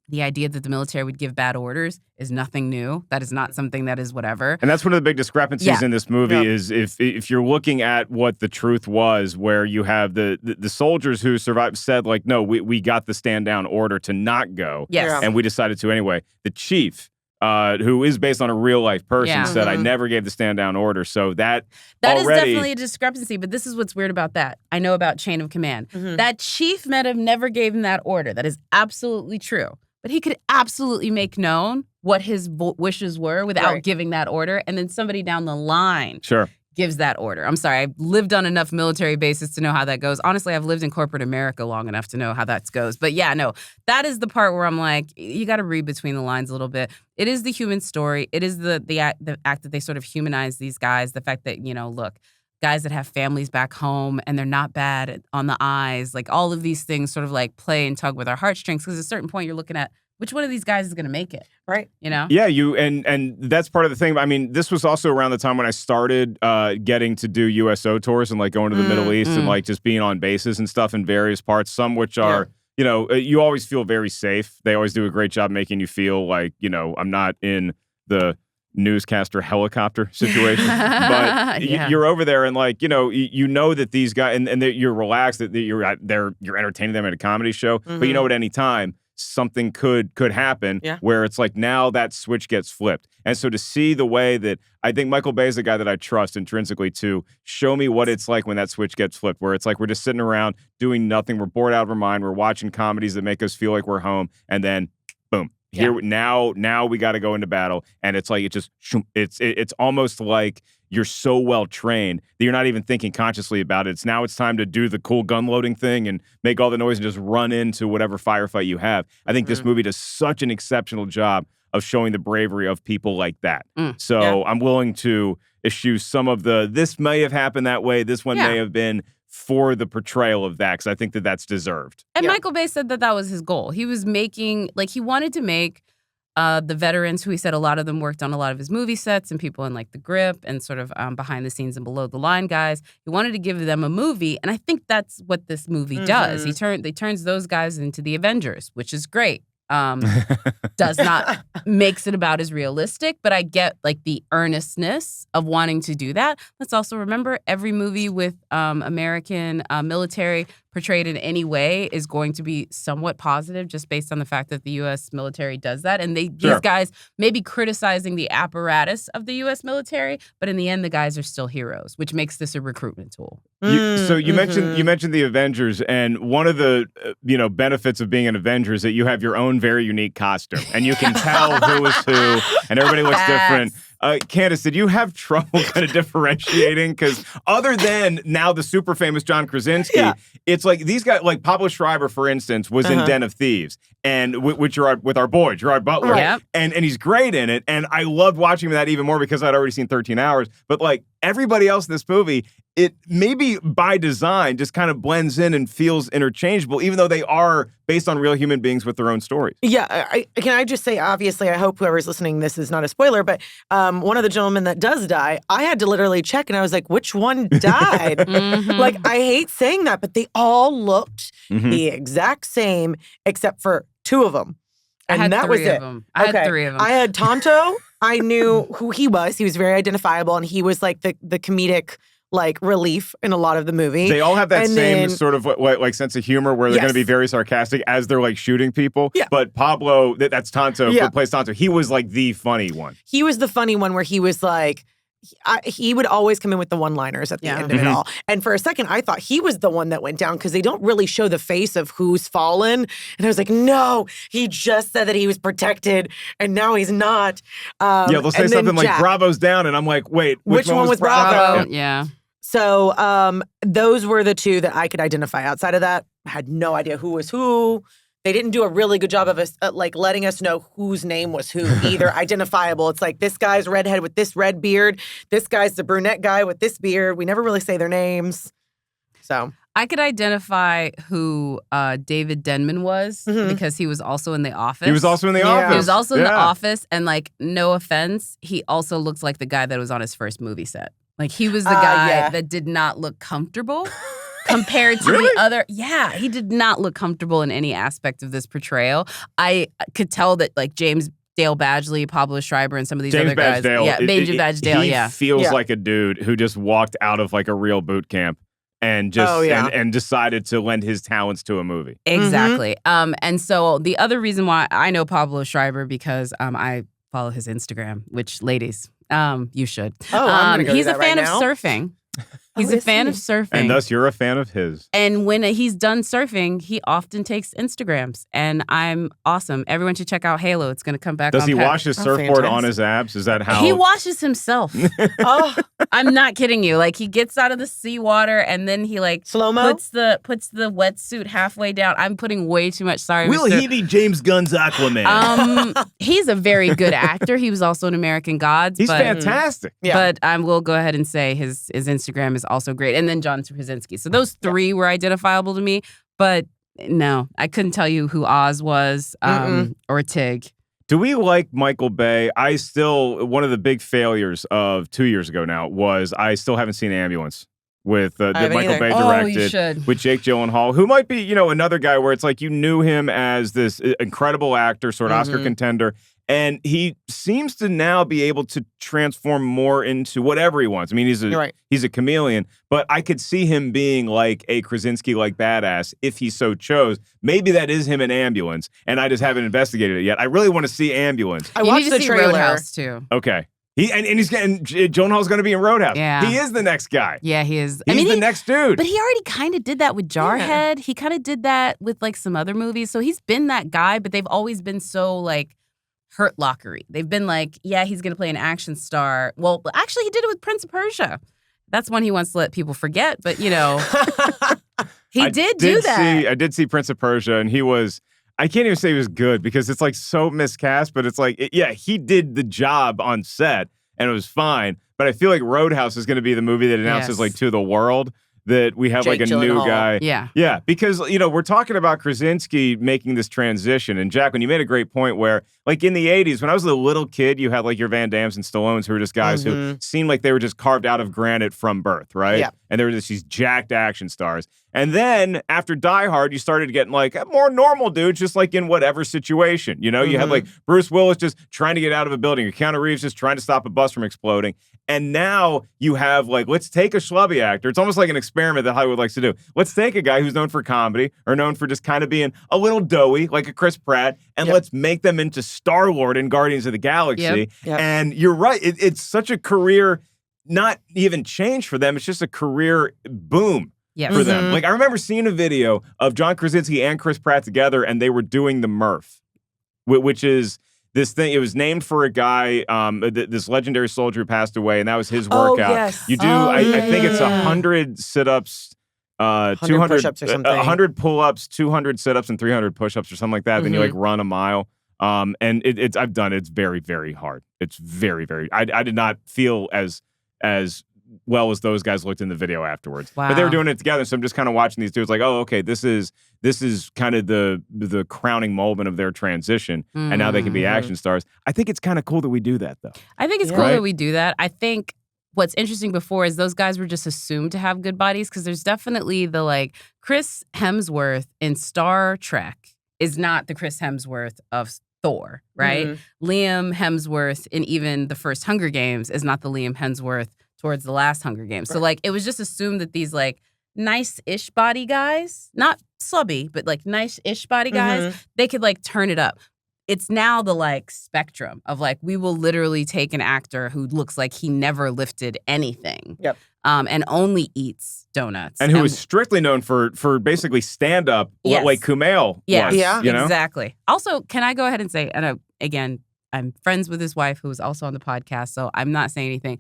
S3: The idea that the military would give bad orders is nothing new. That is not something that is whatever.
S1: And that's one of the big discrepancies in this movie
S2: Yep.
S1: is if you're looking at what the truth was, where you have the soldiers who survived said, like, no, we got the stand down order to not go.
S3: Yes.
S2: Yeah.
S1: And we decided to anyway. The chief, who is based on a real life person,
S3: Yeah.
S1: said, I
S2: Mhm.
S1: never gave the stand down order. So that
S3: That is
S1: already,
S3: definitely a discrepancy, but this is what's weird about that. I know about chain of command.
S2: Mhm.
S3: That chief might have never gave him that order. That is absolutely true. But he could absolutely make known what his wishes were without
S2: Right.
S3: giving that order. And then somebody down the line
S1: sure.
S3: gives that order. I'm sorry, I've lived on enough military bases to know how that goes. Honestly, I've lived in corporate America long enough to know how that goes. But yeah, no, that is the part where I'm like, you got to read between the lines a little bit. It is the human story. It is the act that they sort of humanize these guys. The fact that, look, guys that have families back home and they're not bad on the eyes. Like all of these things sort of like play and tug with our heartstrings because at a certain point you're looking at which one of these guys is going to make it,
S2: Right.
S3: Yeah,
S1: And that's part of the thing. I mean, this was also around the time when I started getting to do USO tours and like going to the Middle East and like just being on bases and stuff in various parts, some which are, you always feel very safe. They always do a great job making you feel like, I'm not in the newscaster helicopter situation, but
S3: Yeah.
S1: you're over there and like, you know that these guys and you're relaxed that you're entertaining them at a comedy show, but you know at any time something could happen where it's like now that switch gets flipped. And so to see the way that I think Michael Bay is a guy that I trust intrinsically to show me what it's like when that switch gets flipped, where it's like we're just sitting around doing nothing. We're bored out of our mind. We're watching comedies that make us feel like we're home. And then boom, here now we got to go into battle. And it's like, it's almost like you're so well trained that you're not even thinking consciously about it. It's time to do the cool gun loading thing and make all the noise and just run into whatever firefight you have. I think this movie does such an exceptional job of showing the bravery of people like that. So I'm willing to eschew some of this may have happened that way. This one may have been for the portrayal of that because I think that that's deserved.
S3: And Michael Bay said that was his goal. He was making, he wanted to make the veterans, who he said a lot of them worked on a lot of his movie sets and people in like The Grip and sort of behind the scenes and below the line guys. He wanted to give them a movie. And I think that's what this movie does. He turns those guys into the Avengers, which is great. Does not makes it about as realistic, but I get like the earnestness of wanting to do that. Let's also remember every movie with American military portrayed in any way is going to be somewhat positive just based on the fact that the U.S. military does that. And these guys may be criticizing the apparatus of the U.S. military, but in the end, the guys are still heroes, which makes this a recruitment tool.
S1: You mentioned the Avengers, and one of the benefits of being an Avenger is that you have your own very unique costume, and you can tell who is who, and everybody looks different. Candice, did you have trouble kind of differentiating? Because other than now the super famous John Krasinski, it's like these guys, like Pablo Schreiber, for instance, was in Den of Thieves, and with our boy Gerard Butler, and he's great in it, and I loved watching that even more because I'd already seen 13 Hours. But like everybody else in this movie, it maybe by design just kind of blends in and feels interchangeable, even though they are based on real human beings with their own stories.
S2: Yeah, can I just say, obviously, I hope whoever's listening, this is not a spoiler, but one of the gentlemen that does die, I had to literally check, and I was like, which one died? Like, I hate saying that, but they all looked the exact same, except for two of them. And
S3: I had
S2: that
S3: three
S2: was it.
S3: of them. I had three of them.
S2: I had Tonto. I knew who he was. He was very identifiable, and he was like the comedic like relief in a lot of the movie.
S1: They all have that same sort of like sense of humor where they're going to be very sarcastic as they're like shooting people.
S2: Yeah.
S1: But Pablo, that's Tonto, who plays Tonto. He was like the funny one.
S2: He was the funny one where he was like, he would always come in with the one-liners at the end of it all. And for a second, I thought he was the one that went down because they don't really show the face of who's fallen. And I was like, no, he just said that he was protected, and now he's not.
S1: They'll say something like, Bravo's down, and I'm like, wait, which one was Bravo?
S3: Yeah.
S2: So those were the two that I could identify. Outside of that, I had no idea who was who. They didn't do a really good job of us like letting us know whose name was who either. Identifiable. It's like this guy's redhead with this red beard. This guy's the brunette guy with this beard. We never really say their names. So
S3: I could identify who David Denman was because he was also in The Office.
S1: He was also in The Office.
S3: He was also in The Office, and like, no offense, he also looks like the guy that was on his first movie set. Like, he was the guy that did not look comfortable compared to the other. Yeah, he did not look comfortable in any aspect of this portrayal. I could tell that like James Dale Badgley, Pablo Schreiber, and some of these other guys. Yeah, James Badgley.
S1: He feels like a dude who just walked out of like a real boot camp and just and decided to lend his talents to a movie.
S3: Exactly. And so the other reason why I know Pablo Schreiber because I follow his Instagram, which ladies, you should.
S2: Oh, I'm gonna go
S3: he's
S2: do
S3: a
S2: that
S3: fan
S2: right
S3: of
S2: now.
S3: surfing. He's a fan of surfing.
S1: And thus you're a fan of his.
S3: And when he's done surfing, he often takes Instagrams. And I'm awesome. Everyone should check out Halo. It's going to come back
S1: Does
S3: on
S1: he
S3: Peck.
S1: wash his surfboard on his abs? Is that how?
S3: He washes himself.
S2: Oh,
S3: I'm not kidding you. Like, he gets out of the seawater and then he like
S2: slow-mo?
S3: puts the wetsuit halfway down. I'm putting way too much. Sorry,
S1: Will
S3: Mr.
S1: he be James Gunn's Aquaman?
S3: He's a very good actor. He was also in American Gods.
S1: He's fantastic.
S2: Yeah.
S3: But I will go ahead and say his Instagram is also great. And then John Krasinski. So those three were identifiable to me. But no, I couldn't tell you who Oz was or Tig.
S1: Do we like Michael Bay? One of the big failures of 2 years ago now was I still haven't seen Ambulance with that Michael Bay directed with Jake Gyllenhaal, who might be, another guy where it's like you knew him as this incredible actor, sort of Oscar contender. And he seems to now be able to transform more into whatever he wants. I mean, he's a chameleon, but I could see him being like a Krasinski-like badass if he so chose. Maybe that is him in Ambulance, and I just haven't investigated it yet. I really want to see Ambulance.
S2: I watched the trailer.
S3: Roadhouse too.
S1: Okay. Gyllenhaal's going to be in Roadhouse.
S3: Yeah.
S1: He is the next guy.
S3: Yeah, he is.
S1: He's the next dude.
S3: But he already kind of did that with Jarhead. Yeah. He kind of did that with like some other movies. So he's been that guy, but they've always been so like Hurt Lockery. They've been like, yeah, he's going to play an action star. Well, actually, he did it with Prince of Persia. That's one he wants to let people forget. But, he did do that.
S1: I did see Prince of Persia, and he was, I can't even say he was good because it's like so miscast, but it's like, he did the job on set, and it was fine. But I feel like Roadhouse is going to be the movie that announces like to the world that we have
S2: Jake
S1: like a
S2: Gyllenhaal.
S1: new guy.
S3: Yeah.
S1: Yeah, because, we're talking about Krasinski making this transition. And Jacqueline, you made a great point where, like in the 80s, when I was a little kid, you had like your Van Dammes and Stallones who were just guys who seemed like they were just carved out of granite from birth, right?
S2: Yeah.
S1: And they were just these jacked action stars. And then after Die Hard, you started getting like a more normal dudes, just like in whatever situation. You had like Bruce Willis just trying to get out of a building, or Keanu Reeves just trying to stop a bus from exploding. And now you have like, let's take a schlubby actor. It's almost like an experiment that Hollywood likes to do. Let's take a guy who's known for comedy or known for just kind of being a little doughy, like a Chris Pratt, and let's make them into Star-Lord in Guardians of the Galaxy.
S2: Yep.
S1: And you're right. It's such a career, not even change for them. It's just a career boom. For them. Like, I remember seeing a video of John Krasinski and Chris Pratt together, and they were doing the Murph, which is this thing. It was named for a guy, this legendary soldier who passed away, and that was his workout.
S2: Yes.
S1: You do, I think it's 100 sit-ups, 200
S2: push-ups or something.
S1: 100 pull-ups, 200 sit-ups, and 300 push-ups or something like that. Then you like run a mile. And I've done it. It's very, very hard. It's very, very. I did not feel as well as those guys looked in the video afterwards.
S3: Wow.
S1: But they were doing it together, so I'm just kind of watching these dudes like, oh, okay, this is kind of the crowning moment of their transition, and now they can be action stars. I think it's kind of cool that we do that, though.
S3: I think it's cool that we do that. I think what's interesting before is those guys were just assumed to have good bodies, because there's definitely the like Chris Hemsworth in Star Trek is not the Chris Hemsworth of Thor, right? Liam Hemsworth in even the first Hunger Games is not the Liam Hemsworth towards the last Hunger Games. So like it was just assumed that these like nice-ish body guys, not slubby, but like nice-ish body guys, they could like turn it up. It's now the like spectrum of like, we will literally take an actor who looks like he never lifted anything.
S2: Yep.
S3: And only eats donuts.
S1: And who is strictly known for basically stand-up, like Kumail was.
S2: Yeah,
S3: exactly. Also, can I go ahead and say, and again, I'm friends with his wife who was also on the podcast, so I'm not saying anything.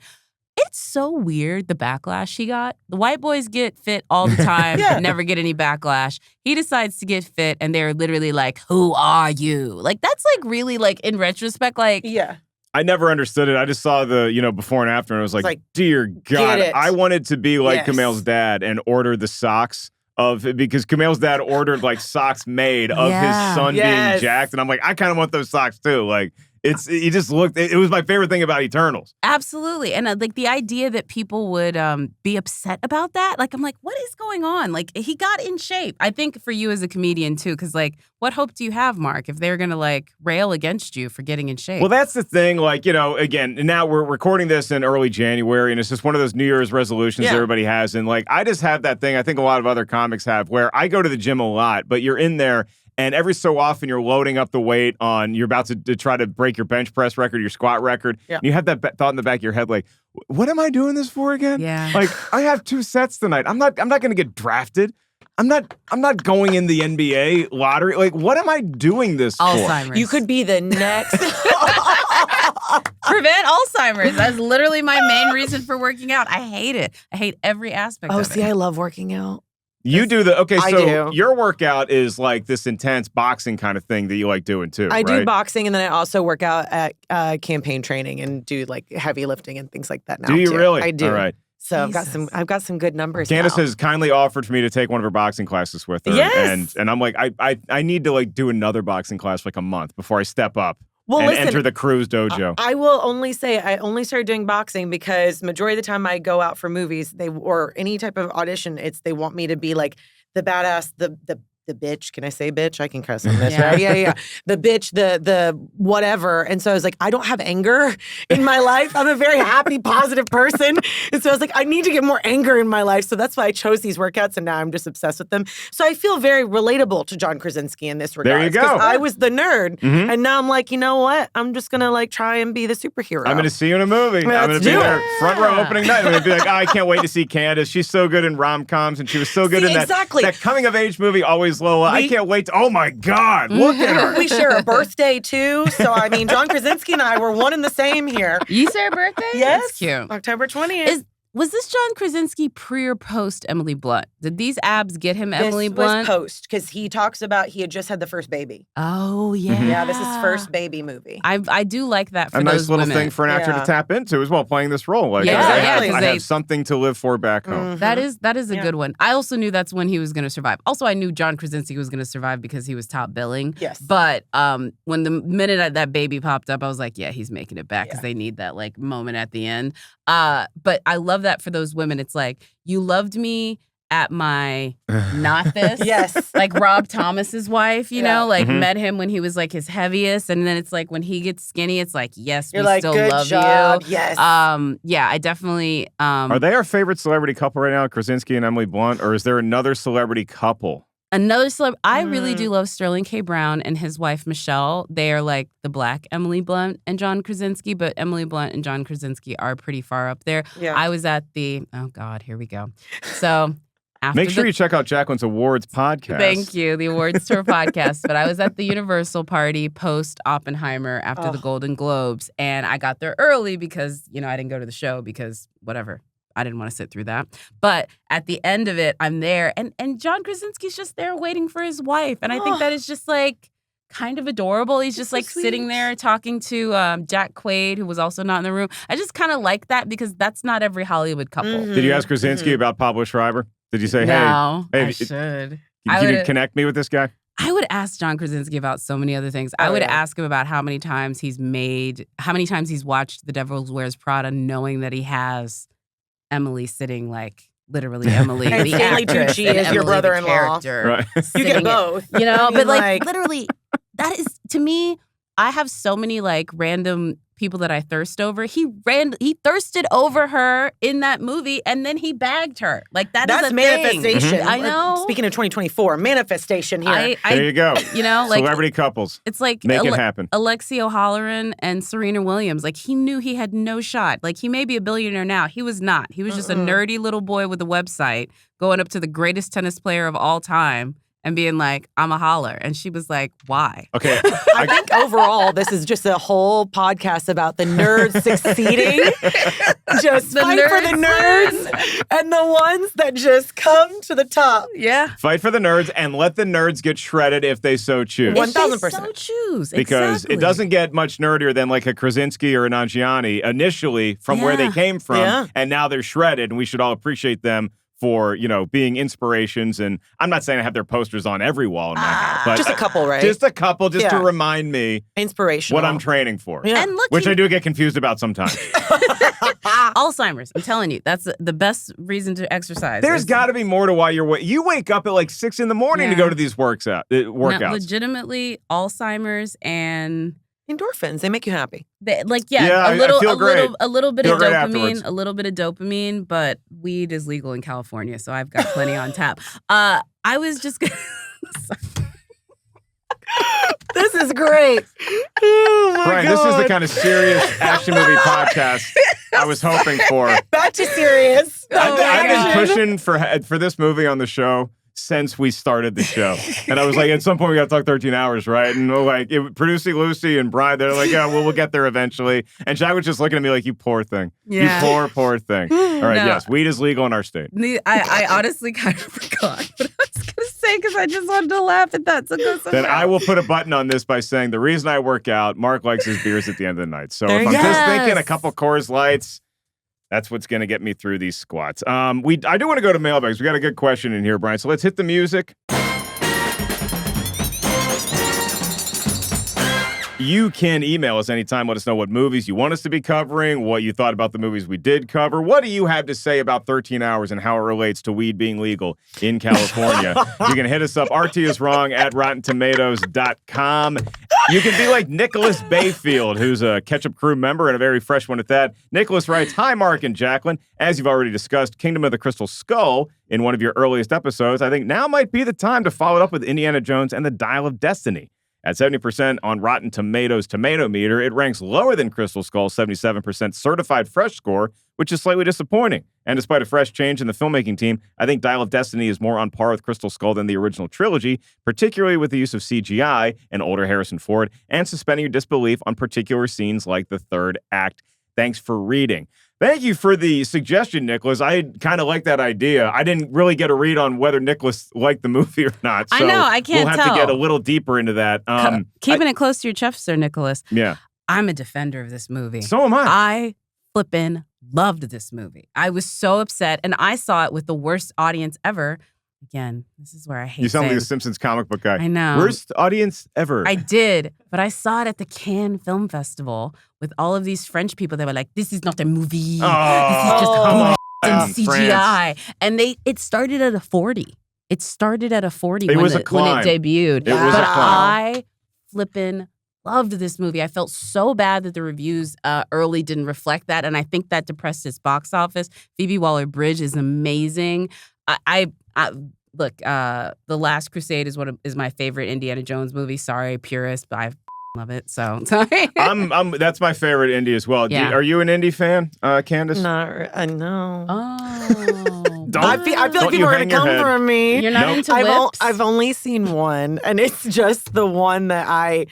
S3: It's so weird, the backlash he got. The white boys get fit all the time, but never get any backlash. He decides to get fit, and they're literally like, who are you? Like, that's like really like, in retrospect, like...
S2: Yeah.
S1: I never understood it. I just saw the, before and after, and I was like dear God, I wanted to be like Kumail's dad and order the socks because Kumail's dad ordered like socks made of his son being jacked, and I'm like, I kind of want those socks too. Like, he just looked. It was my favorite thing about Eternals.
S3: Absolutely, and like the idea that people would be upset about that. Like, I'm like, what is going on? Like, he got in shape. I think for you as a comedian too, because like, what hope do you have, Mark, if they're gonna like rail against you for getting in shape?
S1: Well, that's the thing. Like, again, now we're recording this in early January, and it's just one of those New Year's resolutions everybody has. And like, I just have that thing. I think a lot of other comics have, where I go to the gym a lot, but you're in there. And every so often, you're loading up the weight you're about to try to break your bench press record, your squat record. Yeah. And you have that thought in the back of your head, like, what am I doing this for again?
S3: Yeah.
S1: Like, I have 2 sets tonight. I'm not going to get drafted. I'm not going in the NBA lottery. Like, what am I doing this
S3: Alzheimer's.
S1: for?
S2: You could be the next.
S3: Prevent Alzheimer's. That's literally my main reason for working out. I hate it. I hate every aspect of it.
S2: I love working out.
S1: You do
S2: I
S1: so
S2: do.
S1: Your workout is like this intense boxing kind of thing that you like doing too,
S2: I
S1: right?
S2: do boxing, and then I also work out at campaign training and do like heavy lifting and things like that now.
S1: Do you
S2: too.
S1: really?
S2: I do.
S1: All right.
S2: So
S3: Jesus.
S2: I've got some good numbers.
S1: Candice
S2: now.
S1: has kindly offered for me to take one of her boxing classes with her.
S2: Yes.
S1: And I'm like, I need to like do another boxing class for like a month before I step up and
S2: listen,
S1: enter the Cruz dojo.
S2: I will only say I only started doing boxing because majority of the time I go out for movies, or any type of audition, they want me to be like the badass, the bitch. Can I say bitch? I can cuss on this, right? Yeah. The bitch, the whatever. And so I was like, I don't have anger in my life. I'm a very happy, positive person. And so I was like, I need to get more anger in my life. So that's why I chose these workouts, and now I'm just obsessed with them. So I feel very relatable to John Krasinski in this regard.
S1: There you go.
S2: Because I was the nerd. And now I'm like, you know what? I'm just going to like try and be the superhero.
S1: I'm going to see you in a movie.
S2: Let's
S1: I'm going to be
S2: do
S1: there
S2: it.
S1: front row opening night. I'm going to be like, I can't wait to see Candice. She's so good in rom-coms, and she was so good in that coming-of-age movie, Always Lola. I can't wait to, oh my God, look at her.
S2: We share a birthday too. So, I mean, John Krasinski and I were one and the same here.
S3: You share a birthday?
S2: Yes.
S3: That's cute.
S2: October 20th.
S3: Was this John Krasinski pre or post Emily Blunt? Did these abs get him Emily Blunt?
S2: This was post, because he talks about he had just had the first baby.
S3: Oh, yeah.
S2: Yeah, this is first baby movie.
S3: I do like that for
S1: a
S3: those
S1: nice little
S3: women.
S1: thing for an actor to tap into as well, playing this role. Like,
S3: Yeah,
S1: I have something to live for back home.
S3: That is a good one. I also knew that's when he was going to survive. Also, I knew John Krasinski was going to survive because he was top billing.
S2: Yes.
S3: But when the minute that baby popped up, I was like, yeah, he's making it back because they need that like moment at the end. But I love that for those women. It's like, you loved me at my not this.
S2: Yes.
S3: Like Rob Thomas's wife, you know, like met him when he was like his heaviest. And then it's like when he gets skinny, it's like, yes,
S2: You're
S3: we
S2: like,
S3: still
S2: good
S3: love
S2: job.
S3: you.
S2: Yes.
S3: Yeah, I definitely.
S1: Are they our favorite celebrity couple right now, Krasinski and Emily Blunt, or is there another celebrity couple?
S3: Another celeb. I really do love Sterling K. Brown and his wife, Michelle. They are like the black Emily Blunt and John Krasinski, but Emily Blunt and John Krasinski are pretty far up there.
S2: Yeah.
S3: I was at oh God, here we go. So after
S1: Make sure you check out Jacqueline's Awards podcast.
S3: Thank you, the Awards Tour podcast. But I was at the Universal party post Oppenheimer after the Golden Globes, and I got there early because, I didn't go to the show because whatever. I didn't want to sit through that. But at the end of it, I'm there. And John Krasinski's just there waiting for his wife. And I think that is just like kind of adorable. He's just like sitting there talking to Jack Quaid, who was also not in the room. I just kind of like that because that's not every Hollywood couple.
S1: Did you ask Krasinski about Pablo Schreiber? Did you say,
S3: No,
S1: hey,
S3: I should.
S1: Can you connect me with this guy?
S3: I would ask John Krasinski about so many other things. I would ask him about how many times he's watched The Devil Wears Prada knowing that he has Emily sitting like literally Emily,
S2: And
S3: the
S2: Stanley
S3: actress,
S2: Tucci
S3: and
S2: is your
S3: Emily, the
S2: brother-in-law.
S3: character,
S1: Right.
S2: You
S3: sitting
S2: get
S3: in-
S2: both.
S3: but
S2: I
S3: like
S2: mean,
S3: literally, that is to me. I have so many like random people that I thirst over. He thirsted over her in that movie, and then he bagged her. Like that's a
S2: manifestation.
S3: Thing. I know.
S2: Speaking of 2024, manifestation here.
S1: There you go.
S3: Like
S1: Celebrity couples.
S3: It's like
S1: Make it happen.
S3: Alexi O'Halloran and Serena Williams. Like he knew he had no shot. Like he may be a billionaire now. He was not. He was just a nerdy little boy with a website going up to the greatest tennis player of all time and being like, I'm a holler. And she was like, why?
S1: Okay.
S2: I think overall, this is just a whole podcast about the nerds succeeding. Just fight for the nerds and the ones that just come to the top.
S3: Yeah.
S1: Fight for the nerds and let the nerds get shredded if they so choose.
S2: 1000%.
S3: So choose.
S1: Because
S3: Exactly.
S1: it doesn't get much nerdier than like a Krasinski or a Nanjiani initially from where they came from.
S2: Yeah.
S1: And now they're shredded, and we should all appreciate them for, being inspirations. And I'm not saying I have their posters on every wall in my house, but
S2: just a couple, right?
S1: Just a couple, to remind me
S2: inspirational
S1: what I'm training for.
S2: Yeah.
S3: And look,
S1: which I do get confused about sometimes.
S3: Alzheimer's. I'm telling you, that's the best reason to exercise.
S1: There's got to be more to why you wake up at like 6 a.m. to go to these workouts.
S3: No, legitimately, Alzheimer's and
S2: endorphins, they make you happy.
S3: a little bit of dopamine, a little bit of dopamine, but weed is legal in California, so I've got plenty on tap. I was just gonna
S2: This is great. Oh my
S1: Brian,
S2: God.
S1: this is the kind of serious action movie podcast I was hoping for.
S2: Back to serious.
S1: I've been pushing for this movie on the show since we started the show. And I was like, at some point we got to talk 13 hours, right? And producing Lucy and Brian, they're like, yeah, we'll get there eventually. And Jack was just looking at me like, you poor thing.
S3: Yeah.
S1: You poor thing. All right, yes, weed is legal in our state.
S3: I honestly kind of forgot what I was going to say because I just wanted to laugh at that. So
S1: then I will put a button on this by saying the reason I work out, Mark likes his beers at the end of the night. So if I'm just thinking a couple Coors Lights, that's what's going to get me through these squats. I do want to go to mailbags. We got a good question in here, Brian. So let's hit the music. You can email us anytime. Let us know what movies you want us to be covering, what you thought about the movies we did cover. What do you have to say about 13 Hours and how it relates to weed being legal in California? You can hit us up, RTisWrong at RottenTomatoes.com. You can be like Nicholas Bayfield, who's a Ketchup Crew member and a very fresh one at that. Nicholas writes, hi, Mark and Jacqueline. As you've already discussed, Kingdom of the Crystal Skull in one of your earliest episodes, I think now might be the time to follow it up with Indiana Jones and the Dial of Destiny. At 70% on Rotten Tomatoes Tomatometer, it ranks lower than Crystal Skull's 77% certified fresh score, which is slightly disappointing. And despite a fresh change in the filmmaking team, I think Dial of Destiny is more on par with Crystal Skull than the original trilogy, particularly with the use of CGI and older Harrison Ford, and suspending your disbelief on particular scenes like the third act. Thanks for reading. Thank you for the suggestion, Nicholas. I kind of like that idea. I didn't really get a read on whether Nicholas liked the movie or not. So
S3: I know, I can't
S1: We'll have to get a little deeper into that.
S3: Keeping it close to your chest, Sir Nicholas.
S1: Yeah.
S3: I'm a defender of this movie.
S1: So am I.
S3: I flippin' loved this movie. I was so upset, and I saw it with the worst audience ever. Again, this is where I hate
S1: You sound like
S3: saying-
S1: the Simpsons comic book guy.
S3: I know.
S1: Worst audience ever.
S3: I did, but I saw it at the Cannes Film Festival with all of these French people. They were like, "This is not a movie. This is just and CGI." And it started at a 40. It started at a 40 when it debuted.
S1: It was
S3: but
S1: a climb.
S3: I flippin' loved this movie. I felt so bad that the reviews early didn't reflect that, and I think that depressed its box office. Phoebe Waller-Bridge is amazing. Look, The Last Crusade is my favorite Indiana Jones movie. Sorry, purist, but I love it. So sorry.
S1: That's my favorite indie as well.
S3: Yeah.
S1: Are you an indie fan, Candice?
S2: No.
S3: Oh.
S2: I feel like people are going to come for me.
S3: You're not into
S2: I've
S3: whips?
S2: I've only seen one, and it's just the one that I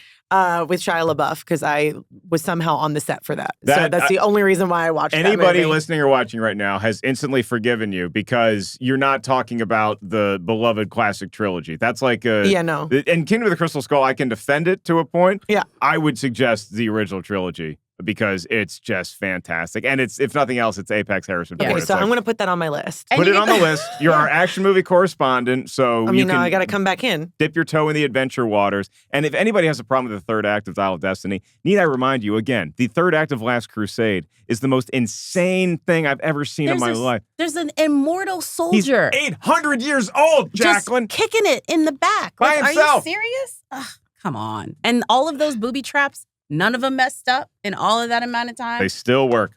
S2: with Shia LaBeouf because I was somehow on the set for that. So that's the only reason why I watched
S1: Anybody
S2: that movie.
S1: listening or watching right now has instantly forgiven you because you're not talking about the beloved classic trilogy. That's like
S2: no.
S1: And Kingdom of the Crystal Skull, I can defend it to a point.
S2: Yeah.
S1: I would suggest the original trilogy because it's just fantastic. And it's, if nothing else, it's Apex Harrison Ford.
S2: Okay,
S1: It's
S2: so
S1: like,
S2: I'm going to put that on my list.
S1: put it on the list. You're our action movie correspondent, so
S2: I mean,
S1: you can
S2: now I got to come back in.
S1: dip your toe in the adventure waters. And if anybody has a problem with the third act of Dial of Destiny, need I remind you again, the third act of Last Crusade is the most insane thing I've ever seen in my life.
S3: There's an immortal soldier.
S1: He's 800 years old, Jacqueline.
S3: Just kicking it in the back.
S1: By
S3: Are
S1: himself.
S3: you serious? Ugh, come on. And all of those booby traps, none of them messed up in all of that amount of time.
S1: They still work.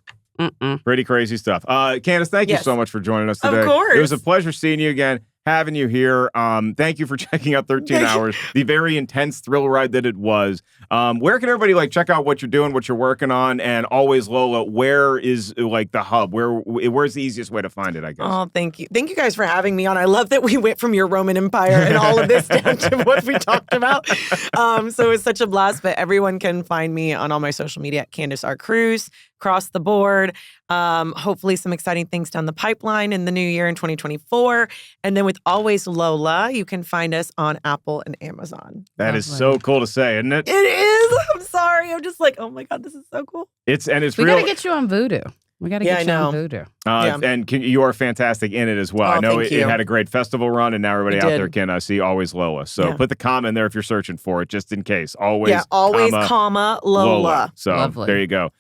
S1: Pretty crazy stuff. Candice, thank you
S2: Yes.
S1: so much for joining us today.
S2: Of course.
S1: It was a pleasure seeing you again, having you here. Thank you for checking out 13 Hours, the very intense thrill ride that it was. Where can everybody check out what you're doing, what you're working on? And always, Lola, where is the hub? Where's the easiest way to find it, I guess?
S2: Oh, thank you. Thank you guys for having me on. I love that we went from your Roman Empire and all of this down to what we talked about. So it's such a blast, but everyone can find me on all my social media at Candice R. Cruz, across the board. Hopefully some exciting things down the pipeline in the new year in 2024. And then with Always Lola, you can find us on Apple and Amazon.
S1: That is so cool to say, isn't it?
S2: It is. I'm sorry. I'm just like, oh my God, this is so cool.
S1: It's
S3: we
S1: real.
S3: gotta get you on Voodoo. We got to
S2: Yeah,
S3: get you
S2: I
S3: on
S2: know.
S3: Voodoo.
S2: Yeah.
S1: And you are fantastic in it as well.
S2: Oh,
S1: I know
S2: thank
S1: it
S2: you.
S1: had a great festival run, and now everybody
S2: It
S1: out
S2: did.
S1: there can see Always Lola. So
S2: Yeah.
S1: put the comma in there if you're searching for it, just in case. Always,
S2: comma, Lola.
S1: So
S3: Lovely.
S1: there you go.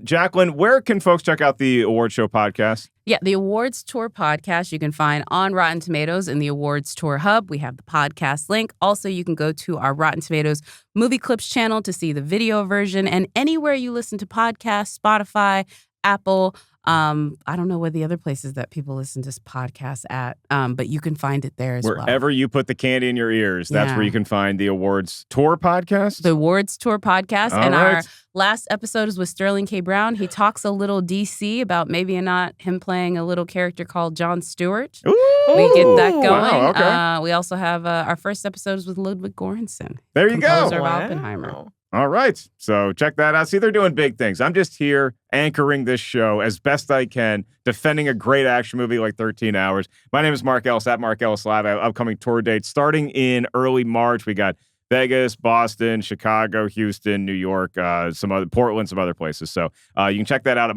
S1: Jacqueline, where can folks check out the award show podcast?
S3: Yeah, the Awards Tour podcast you can find on Rotten Tomatoes in the Awards Tour Hub. We have the podcast link. Also, you can go to our Rotten Tomatoes Movie Clips channel to see the video version. And anywhere you listen to podcasts, Spotify, Apple, I don't know where the other places that people listen to podcasts at, but you can find it there as well.
S1: Wherever you put the candy in your ears, that's
S3: Yeah.
S1: where you can find the Awards Tour podcast.
S3: The Awards Tour podcast.
S1: All
S3: And
S1: right.
S3: our last episode is with Sterling K. Brown. He talks a little DC about maybe not him playing a little character called Jon Stewart.
S1: Ooh,
S3: We get that going.
S1: Wow, okay.
S3: We also have our first episode is with Ludwig Göransson.
S1: There you go.
S3: composer of Oppenheimer.
S1: All right. So check that out. See, they're doing big things. I'm just here anchoring this show as best I can, defending a great action movie like 13 Hours. My name is Mark Ellis at Mark Ellis Live. I have upcoming tour dates starting in early March. We got Vegas, Boston, Chicago, Houston, New York, Portland, some other places. So you can check that out at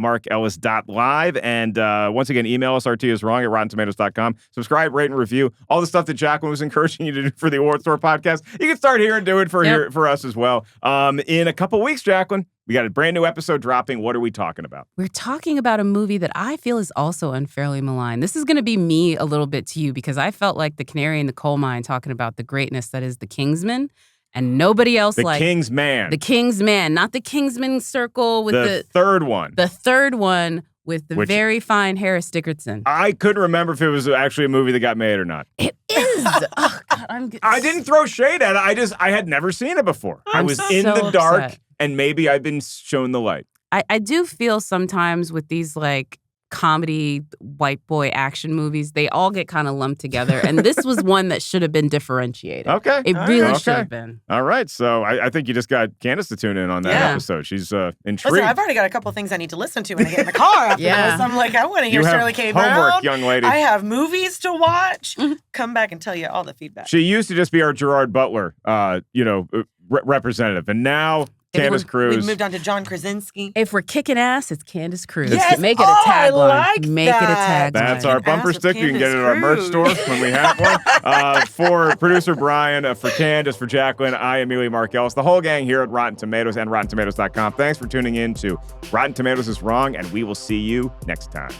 S1: markellis.live. And once again, email us, RTisWrong at RottenTomatoes.com. Subscribe, rate, and review. All the stuff that Jacqueline was encouraging you to do for the Awards Tour podcast, you can start here and do it for us as well. In a couple weeks, Jacqueline, we got a brand new episode dropping. What are we talking about?
S3: We're talking about a movie that I feel is also unfairly maligned. This is going to be me a little bit to you because I felt like the canary in the coal mine talking about the greatness that is The Kingsman, and nobody else
S1: The
S3: like
S1: King's Man.
S3: The Kingsman, not the Kingsman Circle with
S1: the third one.
S3: the third one with the
S1: Which-
S3: very fine Harris Dickerson.
S1: I couldn't remember if it was actually a movie that got made or not.
S3: It is. Oh, God,
S1: I didn't throw shade at it. I had never seen it before. I
S3: I'm
S1: was in
S3: so
S1: the dark,
S3: upset.
S1: and maybe I've been shown the light.
S3: I do feel sometimes with these like comedy white boy action movies, they all get kind of lumped together. And this was one that should have been differentiated.
S1: Okay.
S3: It
S2: All
S3: really
S2: right.
S3: should
S1: Okay.
S3: have been.
S1: All right. So I think you just got Candice to tune in on that
S3: Yeah.
S1: episode. She's intrigued.
S2: Listen, I've already got a couple things I need to listen to when I get in the car after
S3: Yeah.
S2: this. I'm like, I want to hear
S1: you have
S2: Sterling K.
S1: homework,
S2: Brown.
S1: young lady.
S2: I have movies to watch. Come back and tell you all the feedback.
S1: She used to just be our Gerard Butler, representative, and now Candice Cruz.
S2: We've moved on to John Krasinski.
S3: If we're kicking ass, it's Candice Cruz.
S2: Yes.
S3: Make it a
S2: Oh, I
S3: tagline.
S2: like
S3: Make it a
S2: that.
S3: tagline.
S1: That's our
S2: Ass
S1: bumper
S2: of
S1: stick. You can get it at our
S2: Candice
S1: merch
S2: Cruz.
S1: store when we have one. For producer Brian, for Candice, for Jacqueline, I am Ely Mark Ellis, the whole gang here at Rotten Tomatoes and RottenTomatoes.com. Thanks for tuning in to Rotten Tomatoes is Wrong, and we will see you next time.